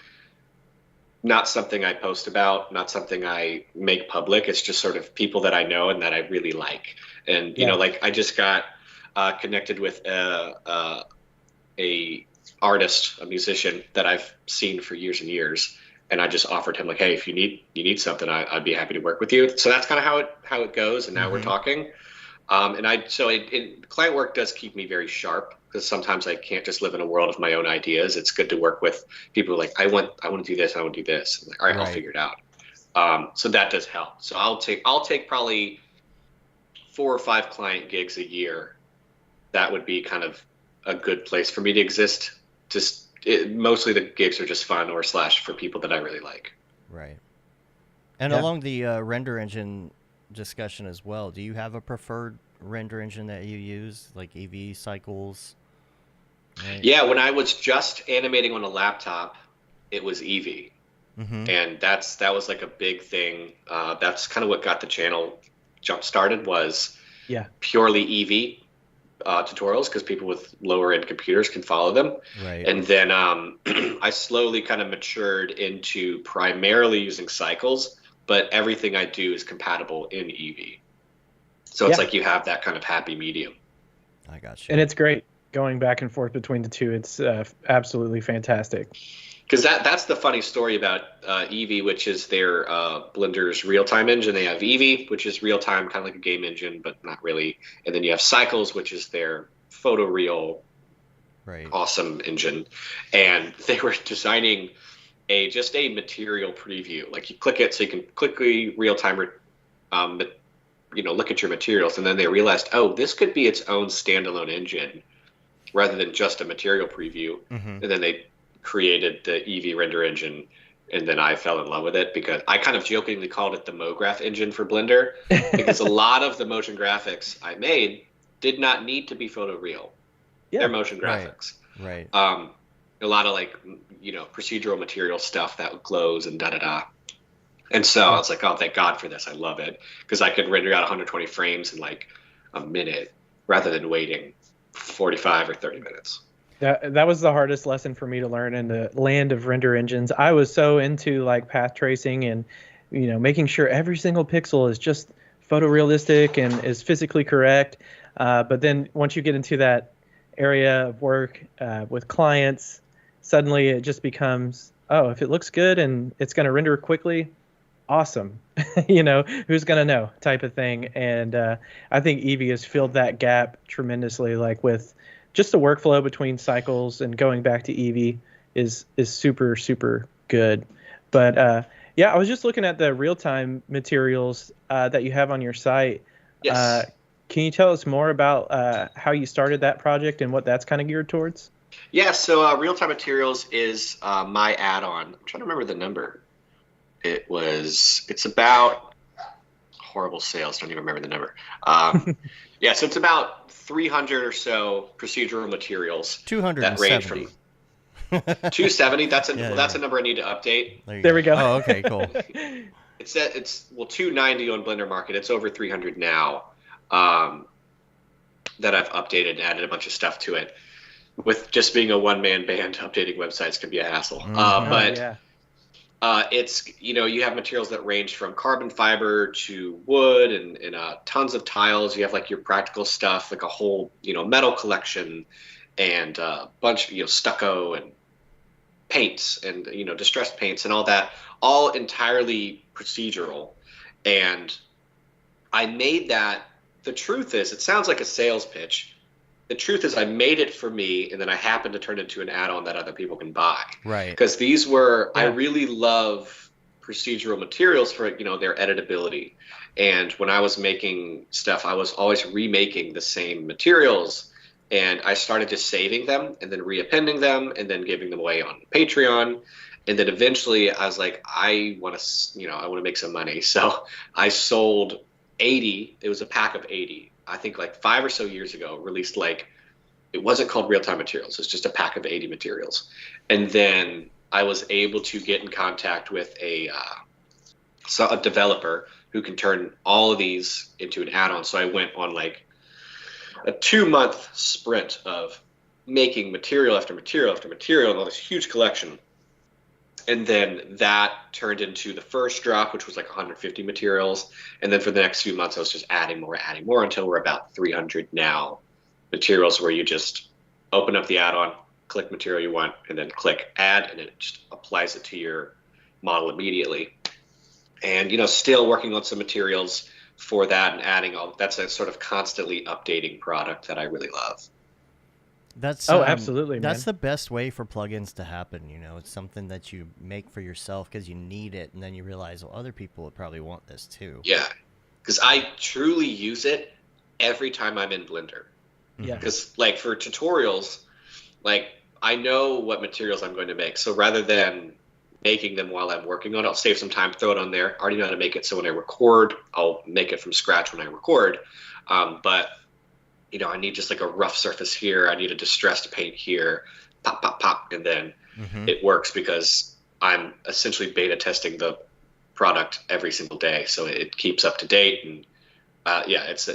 not something I post about, not something I make public. It's just sort of people that I know and that I really like. And, you know, like I just got connected with a artist, a musician that I've seen for years and years. And I just offered him like, hey, if you need something, I'd be happy to work with you. So that's kind of how it goes. And now we're talking. Client work does keep me very sharp, because sometimes I can't just live in a world of my own ideas. It's good to work with people like, I want to do this, I want to do this. I'm like, all right, I'll figure it out. So that does help. So I'll take probably 4 or 5 client gigs a year. That would be kind of a good place for me to exist. Mostly the gigs are just fun or / for people that I really like. Right. And along the render engine discussion as well, do you have a preferred render engine that you use, like EV cycles? Right. Yeah, when I was just animating on a laptop, it was Eevee. And that was like a big thing. That's kind of what got the channel jump started, was purely Eevee tutorials, because people with lower end computers can follow them. Right. And then I slowly kind of matured into primarily using cycles, but everything I do is compatible in Eevee. So it's like you have that kind of happy medium. I got you. And it's great going back and forth between the two. It's absolutely fantastic. Because that's the funny story about Eevee, which is their Blender's real-time engine. They have Eevee, which is real-time, kind of like a game engine, but not really. And then you have Cycles, which is their photoreal, awesome engine. And they were designing just a material preview. Like you click it so you can quickly real-time look at your materials. And then they realized, oh, this could be its own standalone engine rather than just a material preview. And then they created the Eevee render engine, and then I fell in love with it, because I kind of jokingly called it the Mograph engine for Blender, because a lot of the motion graphics I made did not need to be photoreal. They're motion graphics. Right. A lot of like, procedural material stuff that glows and da-da-da. And so I was like, oh, thank God for this. I love it, because I could render out 120 frames in like a minute rather than waiting 45 or 30 minutes. That was the hardest lesson for me to learn in the land of render engines. I was so into like path tracing and, making sure every single pixel is just photorealistic and is physically correct. But then once you get into that area of work with clients, suddenly it just becomes, oh, if it looks good and it's going to render quickly, awesome. Who's going to know type of thing. And I think Eevee has filled that gap tremendously, like with just the workflow between cycles and going back to Eevee is super, super good. But I was just looking at the real-time materials that you have on your site. Yes. Can you tell us more about how you started that project and what that's kind of geared towards? Yeah, so real-time materials is my add-on. I'm trying to remember the number. It's about horrible sales. Don't even remember the number. So it's about 300 or so procedural materials. 270. That range from 270. That's a number I need to update. There we go. Oh, okay, cool. It's 290 on Blender Market. It's over 300 now. That I've updated and added a bunch of stuff to it. With just being a one-man band, updating websites can be a hassle. It's, you have materials that range from carbon fiber to wood and tons of tiles. You have like your practical stuff, like a whole, metal collection, and a bunch of, stucco and paints and, distressed paints and all that, all entirely procedural. And I made that. The truth is, it sounds like a sales pitch. The truth is I made it for me, and then I happened to turn it into an add-on that other people can buy. Right. Because these were, I really love procedural materials for, their editability. And when I was making stuff, I was always remaking the same materials, and I started just saving them and then reappending them and then giving them away on Patreon. And then eventually I was like, I want to make some money. So I sold 80. It was a pack of 80. I think like 5 or so years ago, released it wasn't called real-time materials. It's just a pack of 80 materials. And then I was able to get in contact with a so a developer who can turn all of these into an add-on. So I went on like a 2-month sprint of making material after material after material and all this huge collection. And then that turned into the first drop, which was like 150 materials. And then for the next few months, I was just adding more until we're about 300 now materials, where you just open up the add-on, click material you want, and then click add, and it just applies it to your model immediately. And, still working on some materials for that and adding all. That's a sort of constantly updating product that I really love. That's absolutely, That's man. the best way for plugins to happen. It's something that you make for yourself because you need it, and then you realize, well, other people would probably want this too. Yeah, because I truly use it every time I'm in Blender. Yeah. Because like for tutorials, like I know what materials I'm going to make. So rather than making them while I'm working on it, I'll save some time, throw it on there. I already know how to make it. So when I record, I'll make it from scratch when I record. But I need just like a rough surface here. I need a distressed paint here, pop, pop, pop. And then it works because I'm essentially beta testing the product every single day. So it keeps up to date. And that's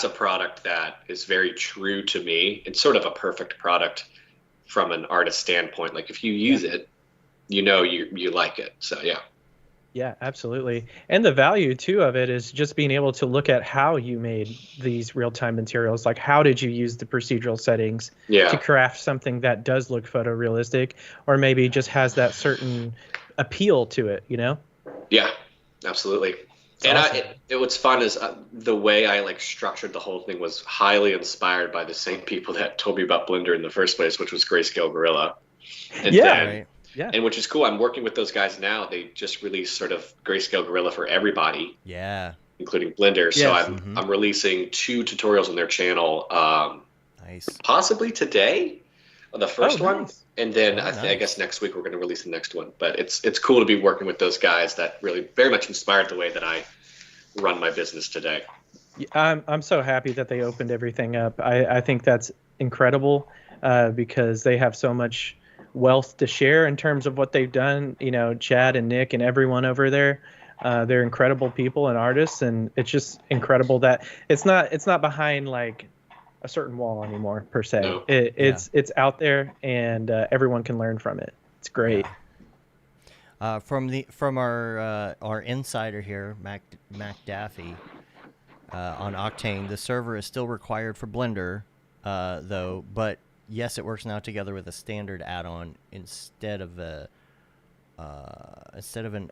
a product that is very true to me. It's sort of a perfect product from an artist standpoint. Like if you use it, you like it. So yeah. Yeah, absolutely. And the value too of it is just being able to look at how you made these real-time materials. Like how did you use the procedural settings to craft something that does look photorealistic, or maybe just has that certain appeal to it, Yeah, absolutely. It's And awesome. what's fun is the way I like structured the whole thing was highly inspired by the same people that told me about Blender in the first place, which was Grayscale Gorilla. And Yeah. Right. Yeah. And which is cool. I'm working with those guys now. They just released sort of Grayscale Gorilla for everybody, Yeah. including Blender. So Yes. I'm releasing 2 tutorials on their channel, Nice. possibly today, the first one, Nice. and then I nice. guess next week we're going to release the next one. But it's cool to be working with those guys that really very much inspired the way that I run my business today. I'm so happy that they opened everything up. I think that's incredible because they have so much wealth to share in terms of what they've done. Chad and Nick and everyone over there, they're incredible people and artists, and it's just incredible that it's not behind like a certain wall anymore per se. No. It's out there, and everyone can learn from it. It's great. From our insider here, Mac Daffy, on Octane, the server is still required for Blender, though. But yes, it works now together with a standard add-on instead of an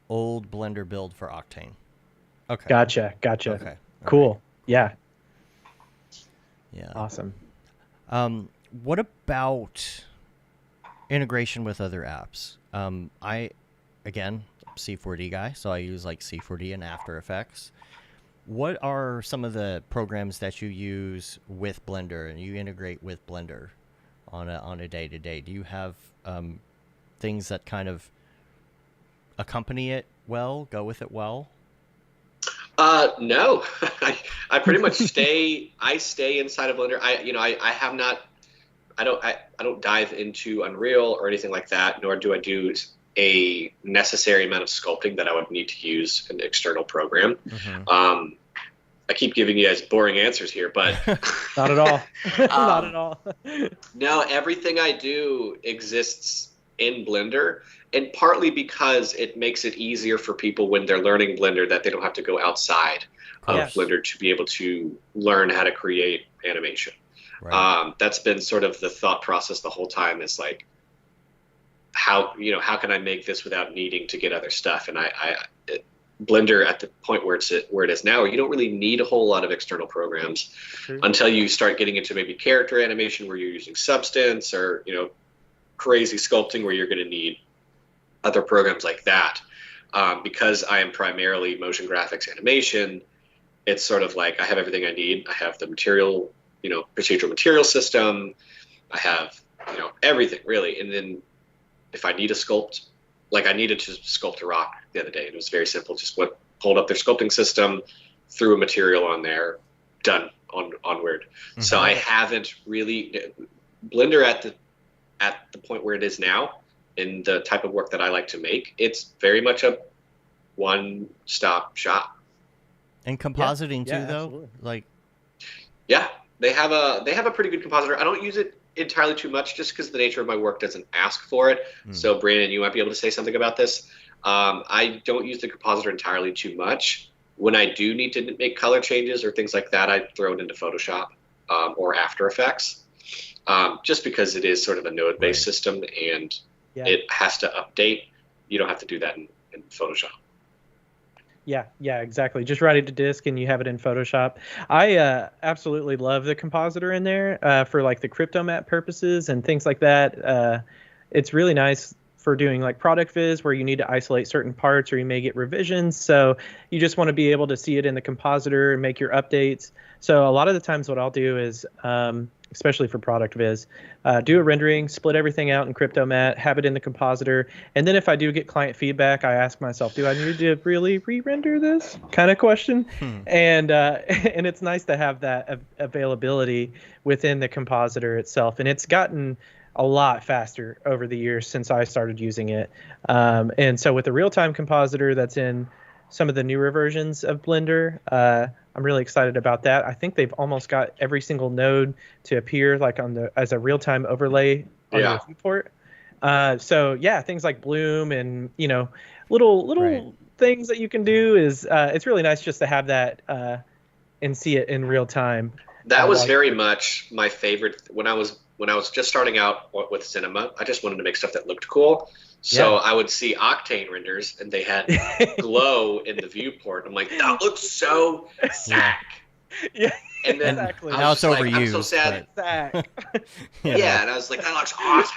old Blender build for Octane. Okay. Gotcha. Okay. Cool. All right. Yeah. Yeah. Awesome. What about integration with other apps? Again, C4D guy, so I use like C4D and After Effects. What are some of the programs that you use with Blender and you integrate with Blender on a day-to-day? Do you have things that kind of accompany it well, go with it well? No, I pretty much stay inside of Blender. I don't dive into Unreal or anything like that, nor do I do a necessary amount of sculpting that I would need to use an external program. I keep giving you guys boring answers here, but Not at all. Not at all. no, everything I do exists in Blender, and partly because it makes it easier for people when they're learning Blender that they don't have to go outside of Yes. Blender to be able to learn how to create animation. Right. That's been sort of the thought process the whole time, is like, how can I make this without needing to get other stuff? And Blender at the point where it is now, you don't really need a whole lot of external programs until you start getting into maybe character animation where you're using Substance, or crazy sculpting where you're going to need other programs like that. Because I am primarily motion graphics animation, it's sort of like I have everything I need. I have the material, procedural material system. I have everything really. And then if I need a sculpt, like I needed to sculpt a rock the other day, and it was very simple. Just pulled up their sculpting system, threw a material on there, done, onward. So I haven't really Blender at the point where it is now in the type of work that I like to make. It's very much a one-stop shop. And compositing Yeah, too, though. absolutely. Like, Yeah, they have a pretty good compositor. I don't use it entirely too much just because the nature of my work doesn't ask for it. So Brandon, you might be able to say something about this. I don't use the compositor entirely too much. When I do need to make color changes or things like that, I throw it into Photoshop or After Effects, just because it is sort of a node-based system and it has to update. You don't have to do that in Photoshop. Yeah, exactly. Just write it to disk and you have it in Photoshop. I absolutely love the compositor in there for like the crypto map purposes and things like that. It's really nice for doing like product viz where you need to isolate certain parts or you may get revisions. So you just want to be able to see it in the compositor and make your updates. So a lot of the times what I'll do is, especially for product viz, do a rendering, split everything out in CryptoMat, have it in the compositor. And then if I do get client feedback, I ask myself, do I need to really re-render this kind of question? And it's nice to have that availability within the compositor itself. And it's gotten a lot faster over the years since I started using it. And so with the real-time compositor that's in some of the newer versions of Blender, I'm really excited about that. I think they've almost got every single node to appear like as a real-time overlay on the viewport. So yeah, things like bloom and little things that you can do is it's really nice just to have that and see it in real time. That was very much my favorite when I was just starting out with cinema. I just wanted to make stuff that looked cool. So I would see Octane renders, and they had glow in the viewport. I'm like, that looks so sad. Yeah, and then exactly. Now it's overused. I'm so sad. Yeah, and I was like, that looks awesome.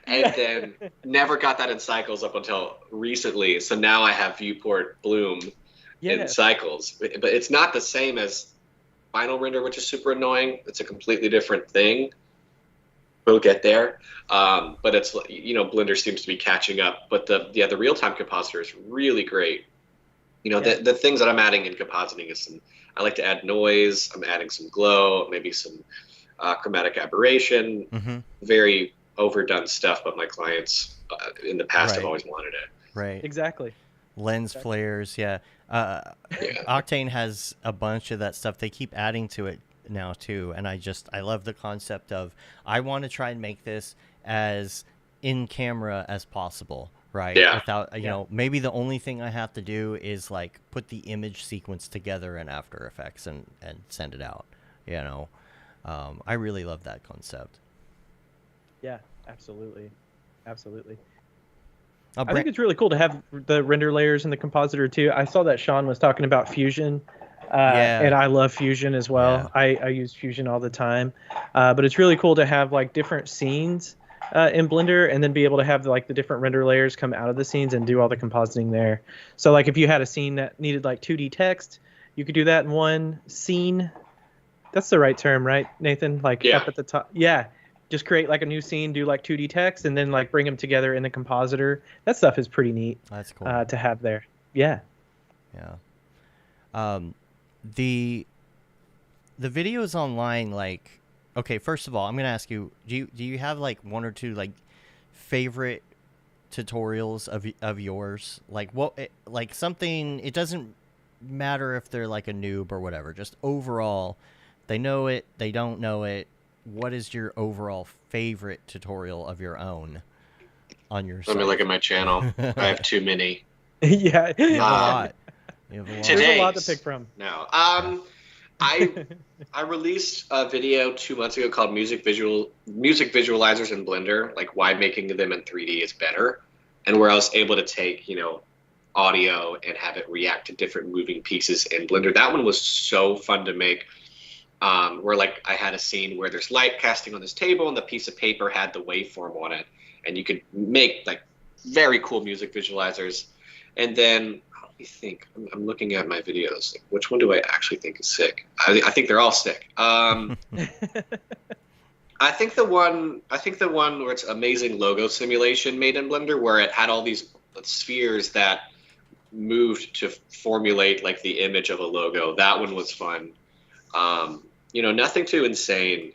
And then never got that in Cycles up until recently. So now I have viewport bloom in Cycles. But it's not the same as Final Render, which is super annoying. It's a completely different thing. We'll get there. But it's, Blender seems to be catching up. But the real-time compositor is really great. The things that I'm adding in compositing is I like to add noise. I'm adding some glow, maybe some chromatic aberration. Very overdone stuff, but my clients in the past have always wanted it. Right. Exactly. Lens flares, Octane has a bunch of that stuff. They keep adding to it now too, and I love the concept of I want to try and make this as in camera as possible, right? Without maybe the only thing I have to do is like put the image sequence together in After Effects and send it out. I really love that concept. Yeah, absolutely. I think it's really cool to have the render layers in the compositor too. I saw that Sean was talking about Fusion. And I love Fusion as well. I use Fusion all the time. But it's really cool to have like different scenes in Blender and then be able to have like the different render layers come out of the scenes and do all the compositing there. So like if you had a scene that needed like 2D text, you could do that in one scene. That's the right term, right, Nathan? Like up at the top. Yeah. Just create like a new scene, do like 2D text, and then like bring them together in the compositor. That stuff is pretty neat. That's cool to have there. Yeah. The videos online, like, okay, first of all, I'm gonna ask you, do you have like one or two like favorite tutorials of yours? Like like something, it doesn't matter if they're like a noob or whatever, just overall, they know it, they don't know it. What is your overall favorite tutorial of your own on your site? Let me look at my channel. I have too many. You have a lot. There's a lot to pick from. No. I released a video 2 months ago called Music Visualizers in Blender, like why making them in 3D is better, and where I was able to take, audio and have it react to different moving pieces in Blender. That one was so fun to make. Where like I had a scene where there's light casting on this table and the piece of paper had the waveform on it, and you could make like very cool music visualizers. And then let me think. I'm looking at my videos. Like, which one do I actually think is sick? I think they're all sick. I think the one where it's amazing logo simulation made in Blender, where it had all these spheres that moved to formulate like the image of a logo. That one was fun. Nothing too insane.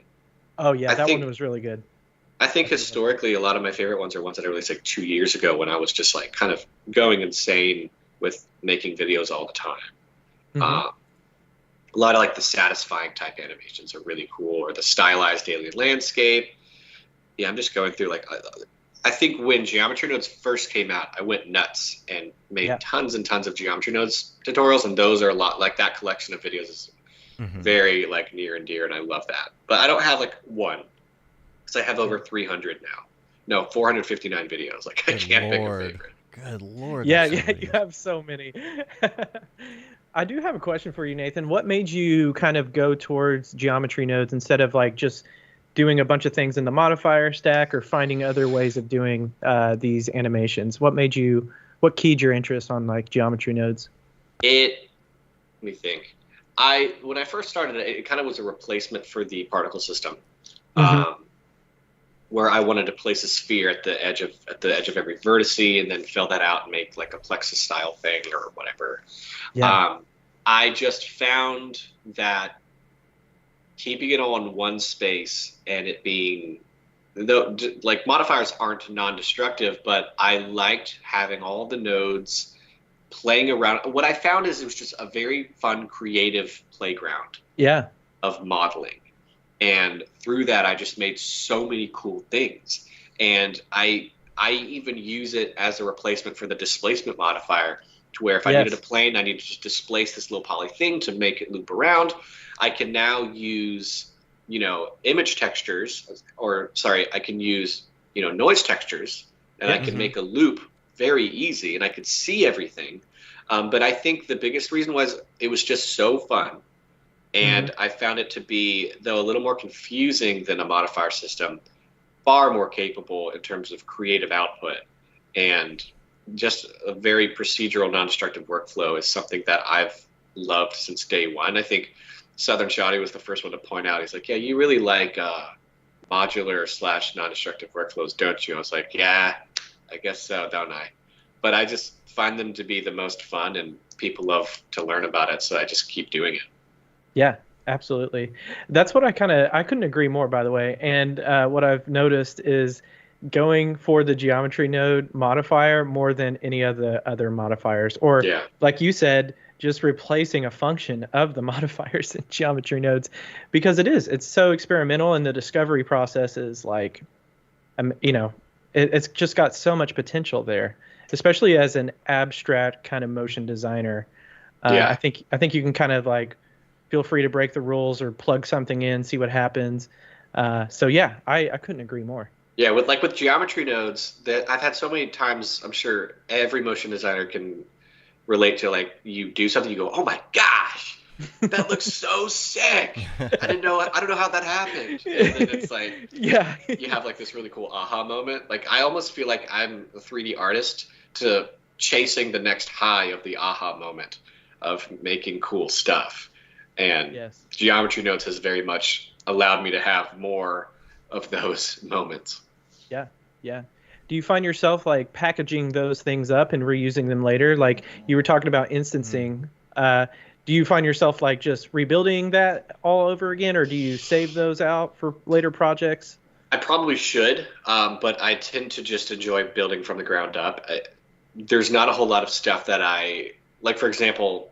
Oh yeah, that one was really good. I think historically a lot of my favorite ones are ones that I released like 2 years ago when I was just like kind of going insane with making videos all the time. Mhm. A lot of like the satisfying type animations are really cool, or the stylized alien landscape. Yeah, I'm just going through like I think when geometry nodes first came out, I went nuts and made Yeah. tons and tons of geometry nodes tutorials, and those are a lot like that collection of videos is very like near and dear, and I love that. But I don't have like one because I have over 300 now. No, 459 videos. Like I Good can't pick a Lord. favorite. Good Lord. Yeah, that's so yeah, many. you have so many. I do have a question for you, Nathan. What made you kind of go towards geometry nodes instead of like just doing a bunch of things in the modifier stack or finding other ways of doing these animations? What keyed your interest on like geometry nodes? Let me think. When I first started it kind of was a replacement for the particle system. Where I wanted to place a sphere at the edge of every vertice, and then fill that out and make like a plexus style thing or whatever. Yeah. I just found that keeping it all in one space and it being like modifiers aren't non-destructive, but I liked having all the nodes playing around. What I found is it was just a very fun, creative playground Yeah. of modeling. And through that, I just made so many cool things. And I even use it as a replacement for the displacement modifier, to where if I needed a plane, I needed to just displace this little poly thing to make it loop around. I can now use, image textures, I can use, noise textures, and I can make a loop very easy, and I could see everything. But I think the biggest reason was it was just so fun. And I found it to be, though a little more confusing than a modifier system, far more capable in terms of creative output. And just a very procedural, non-destructive workflow is something that I've loved since day one. I think Southern Shoddy was the first one to point out. He's like, yeah, you really like modular / non-destructive workflows, don't you? I was like, yeah, I guess so, don't I? But I just find them to be the most fun, and people love to learn about it, so I just keep doing it. Yeah, absolutely. That's what I couldn't agree more, by the way. And what I've noticed is going for the geometry node modifier more than any of the other modifiers, or like you said, just replacing a function of the modifiers in geometry nodes, because it's so experimental, and the discovery process is like, it's just got so much potential there, especially as an abstract kind of motion designer. I think you can kind of like feel free to break the rules or plug something in, see what happens. So yeah, I couldn't agree more. Yeah, with geometry nodes, that I've had so many times, I'm sure every motion designer can relate to, like, you do something, you go, oh my gosh, that looks so sick. I don't know how that happened. And then it's like, you have like this really cool aha moment. Like, I almost feel like I'm a 3D artist to chasing the next high of the aha moment of making cool stuff. And geometry nodes has very much allowed me to have more of those moments. Yeah. Do you find yourself like packaging those things up and reusing them later? Like you were talking about instancing. Do you find yourself like just rebuilding that all over again, or do you save those out for later projects? I probably should, but I tend to just enjoy building from the ground up. There's not a whole lot of stuff that like, for example,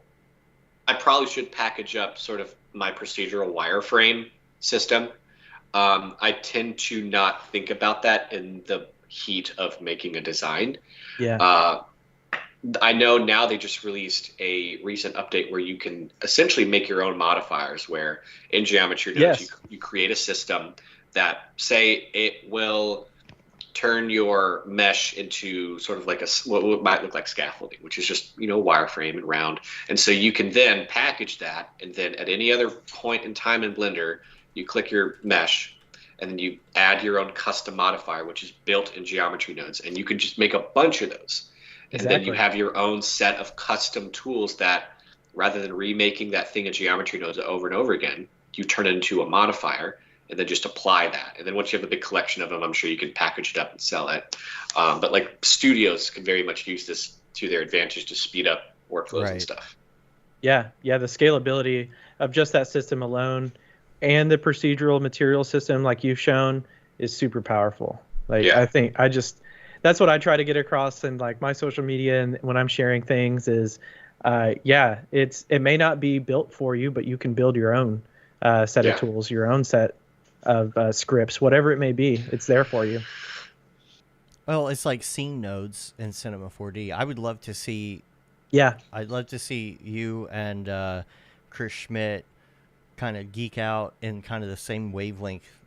I probably should package up sort of my procedural wireframe system. I tend to not think about that in the heat of making a design. I know now they just released a recent update where you can essentially make your own modifiers, where in geometry nodes you create a system that, say, it will turn your mesh into sort of like what might look like scaffolding, which is just, wireframe and round. And so you can then package that, and then at any other point in time in Blender, you click your mesh, and then you add your own custom modifier, which is built in geometry nodes, and you can just make a bunch of those. And then you have your own set of custom tools that, rather than remaking that thing in geometry nodes over and over again, you turn it into a modifier and then just apply that. And then once you have a big collection of them, I'm sure you can package it up and sell it. But like studios can very much use this to their advantage to speed up workflows and stuff. Yeah, the scalability of just that system alone and the procedural material system like you've shown is super powerful. Like I think that's what I try to get across in like my social media and when I'm sharing things is, yeah, it may not be built for you, but you can build your own set of Yeah. tools, your own set of scripts, whatever it may be. It's there for you. Well, it's like scene nodes in Cinema 4D. Yeah. I'd love to see you and Chris Schmidt kind of geek out in kind of the same wavelength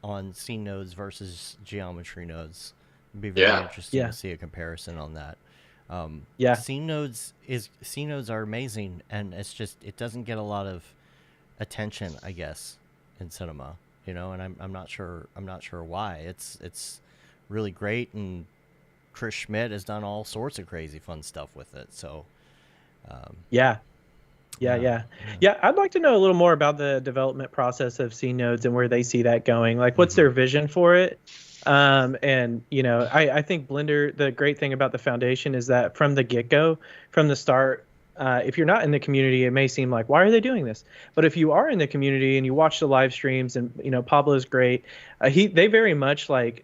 on scene nodes versus geometry nodes. It'd be very Yeah. interesting Yeah. to see a comparison on that. Yeah. Scene nodes are amazing, and it doesn't get a lot of attention, I guess, in cinema. And I'm not sure why. It's really great, and Chris Schmidt has done all sorts of crazy fun stuff with it. So Yeah. Yeah, I'd like to know a little more about the development process of C nodes and where they see that going. Like, what's their vision for it? And I think Blender, the great thing about the foundation is that from the get-go, from the start, if you're not in the community, it may seem like, why are they doing this? But if you are in the community and you watch the live streams, and Pablo's great, they very much like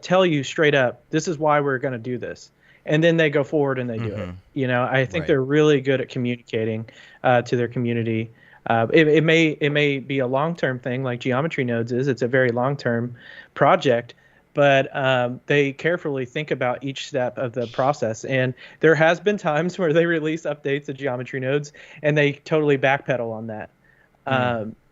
tell you straight up, this is why we're going to do this. And then they go forward and they do it. I think Right. they're really good at communicating to their community. It may be a long-term thing like Geometry Nodes is. It's a very long-term project, but they carefully think about each step of the process. And there has been times where they release updates of Geometry Nodes and they totally backpedal on that.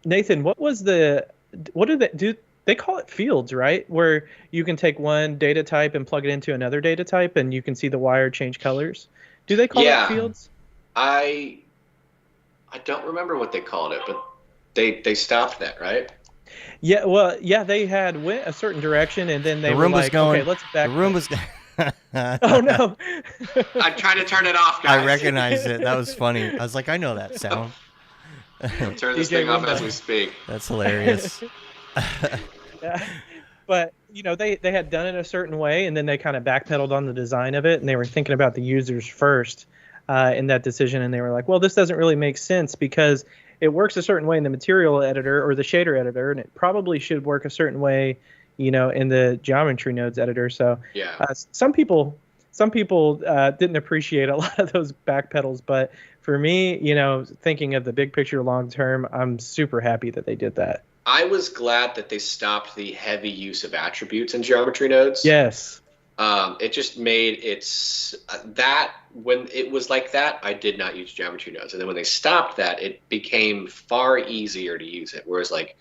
Nathan, what do they do? They call it fields, right? Where you can take one data type and plug it into another data type, and you can see the wire change colors. Do they call it fields? I don't remember what they called it, but they stopped that, right? Yeah, well, yeah, they had went a certain direction, and then they The were room was like, going. okay, let's back. The room was. Oh no! I'm trying to turn it off, guys. I recognized it. That was funny. I was like, I know that sound. Turn this DJ thing off Roomba. as we speak. That's hilarious. Yeah. But they had done it a certain way, and then they kind of backpedaled on the design of it, and they were thinking about the users first in that decision, and they were like, well, this doesn't really make sense because it works a certain way in the material editor or the shader editor, and it probably should work a certain way, in the geometry nodes editor. So Yeah. some people didn't appreciate a lot of those backpedals, but for me, thinking of the big picture long term, I'm super happy that they did that. I was glad that they stopped the heavy use of attributes in geometry nodes. Yes. It just made that when it was like that, I did not use geometry nodes. And then when they stopped that, it became far easier to use it. Whereas like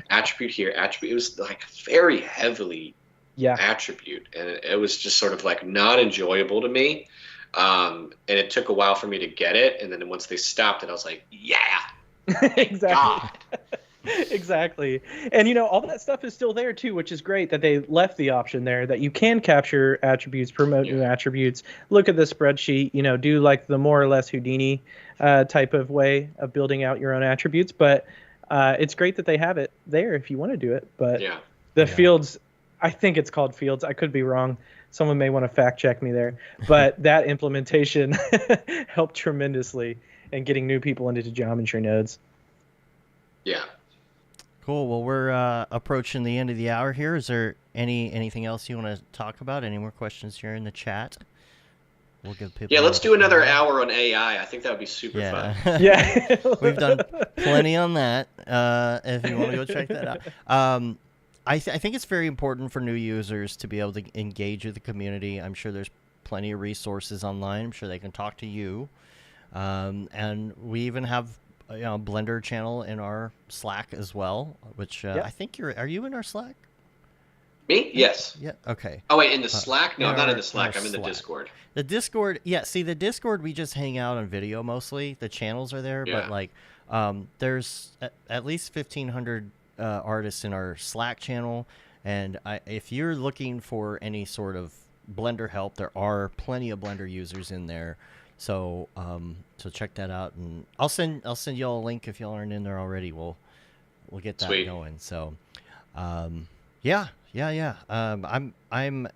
attribute here, it was like very heavily attribute. And it was just sort of like not enjoyable to me. And it took a while for me to get it. And then once they stopped it, I was like, yeah. Exactly. God. Exactly. And all that stuff is still there too, which is great that they left the option there that you can capture attributes, promote new attributes, look at the spreadsheet, do like the more or less Houdini type of way of building out your own attributes. But it's great that they have it there if you want to do it. But the fields, I think it's called fields. I could be wrong. Someone may want to fact check me there. But that implementation helped tremendously in getting new people into geometry nodes. Yeah. Cool. Well, we're approaching the end of the hour here. Is there anything else you want to talk about? Any more questions here in the chat? We'll give people. Yeah, let's do another hour on AI. I think that would be super fun. Yeah. We've done plenty on that. If you want to go check that out. I think it's very important for new users to be able to engage with the community. I'm sure there's plenty of resources online. I'm sure they can talk to you. And we even have Blender channel in our Slack as well, which I think are you in our Slack? Me? Yes. Yeah. Okay. Oh wait, in the Slack? No, I'm not in the Slack. I'm in the Slack. Discord. The Discord, see, the Discord, we just hang out on video mostly. The channels are there, but like, there's at least 1,500 artists in our Slack channel, and if you're looking for any sort of Blender help, there are plenty of Blender users in there. So so check that out, and I'll send y'all a link if y'all aren't in there already. We'll get that going. So yeah. I'm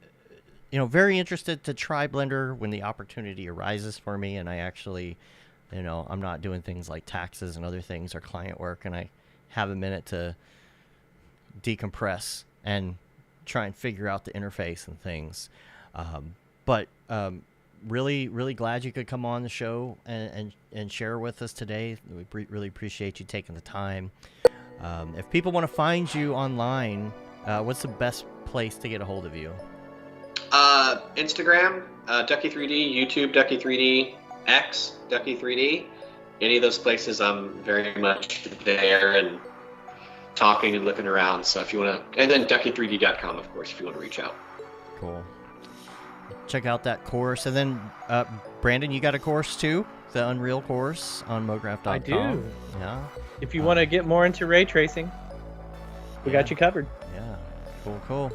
very interested to try Blender when the opportunity arises for me, and I actually I'm not doing things like taxes and other things or client work, and I have a minute to decompress and try and figure out the interface and things. But really, really glad you could come on the show and share with us today. We really appreciate you taking the time. If people want to find you online, what's the best place to get a hold of you? Instagram, Ducky3D, YouTube, Ducky3D, X, Ducky3D. Any of those places, I'm very much there and talking and looking around. So if you want to, and then Ducky3D.com, of course, if you want to reach out. Cool. Check out that course. And then, Brandon, you got a course too? The Unreal course on Mograph.com. I do. Yeah. If you want to get more into ray tracing, we got you covered. Yeah. Cool.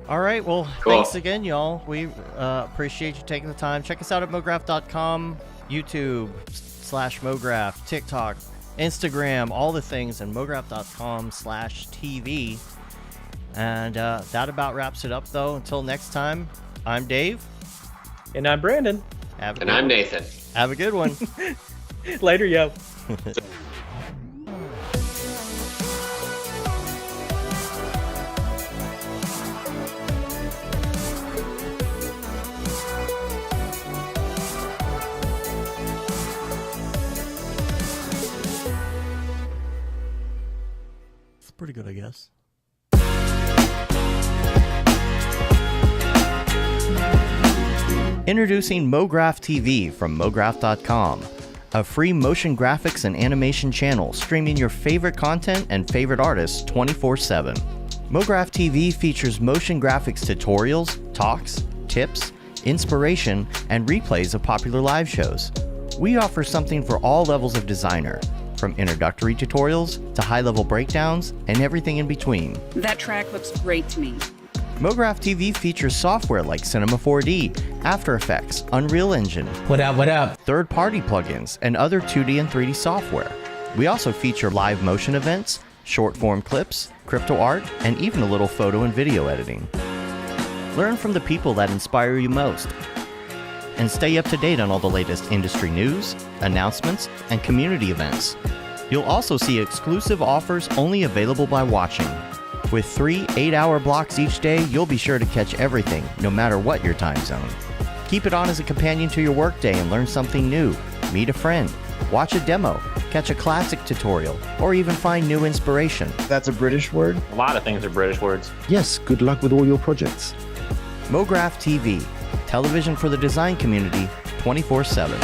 All right. Well, Cool. Thanks again, y'all. We appreciate you taking the time. Check us out at Mograph.com, YouTube /Mograph, TikTok, Instagram, all the things, and Mograph.com/TV. And that about wraps it up, though. Until next time, I'm Dave. And I'm Brandon. And I'm Nathan. Have a good one. Later, yo. It's pretty good, I guess. Introducing Mograph TV from Mograph.com, a free motion graphics and animation channel streaming your favorite content and favorite artists 24/7. Mograph TV features motion graphics tutorials, talks, tips, inspiration, and replays of popular live shows. We offer something for all levels of designer, from introductory tutorials to high-level breakdowns and everything in between. That track looks great to me. Mograph TV features software like Cinema 4D, After Effects, Unreal Engine, What up? third-party plugins, and other 2D and 3D software. We also feature live motion events, short-form clips, crypto art, and even a little photo and video editing. Learn from the people that inspire you most, and stay up to date on all the latest industry news, announcements, and community events. You'll also see exclusive offers only available by watching. With 3 8-hour blocks each day, you'll be sure to catch everything, no matter what your time zone. Keep it on as a companion to your workday and learn something new. Meet a friend, watch a demo, catch a classic tutorial, or even find new inspiration. That's a British word? A lot of things are British words. Yes, good luck with all your projects. Mograph TV, television for the design community, 24/7.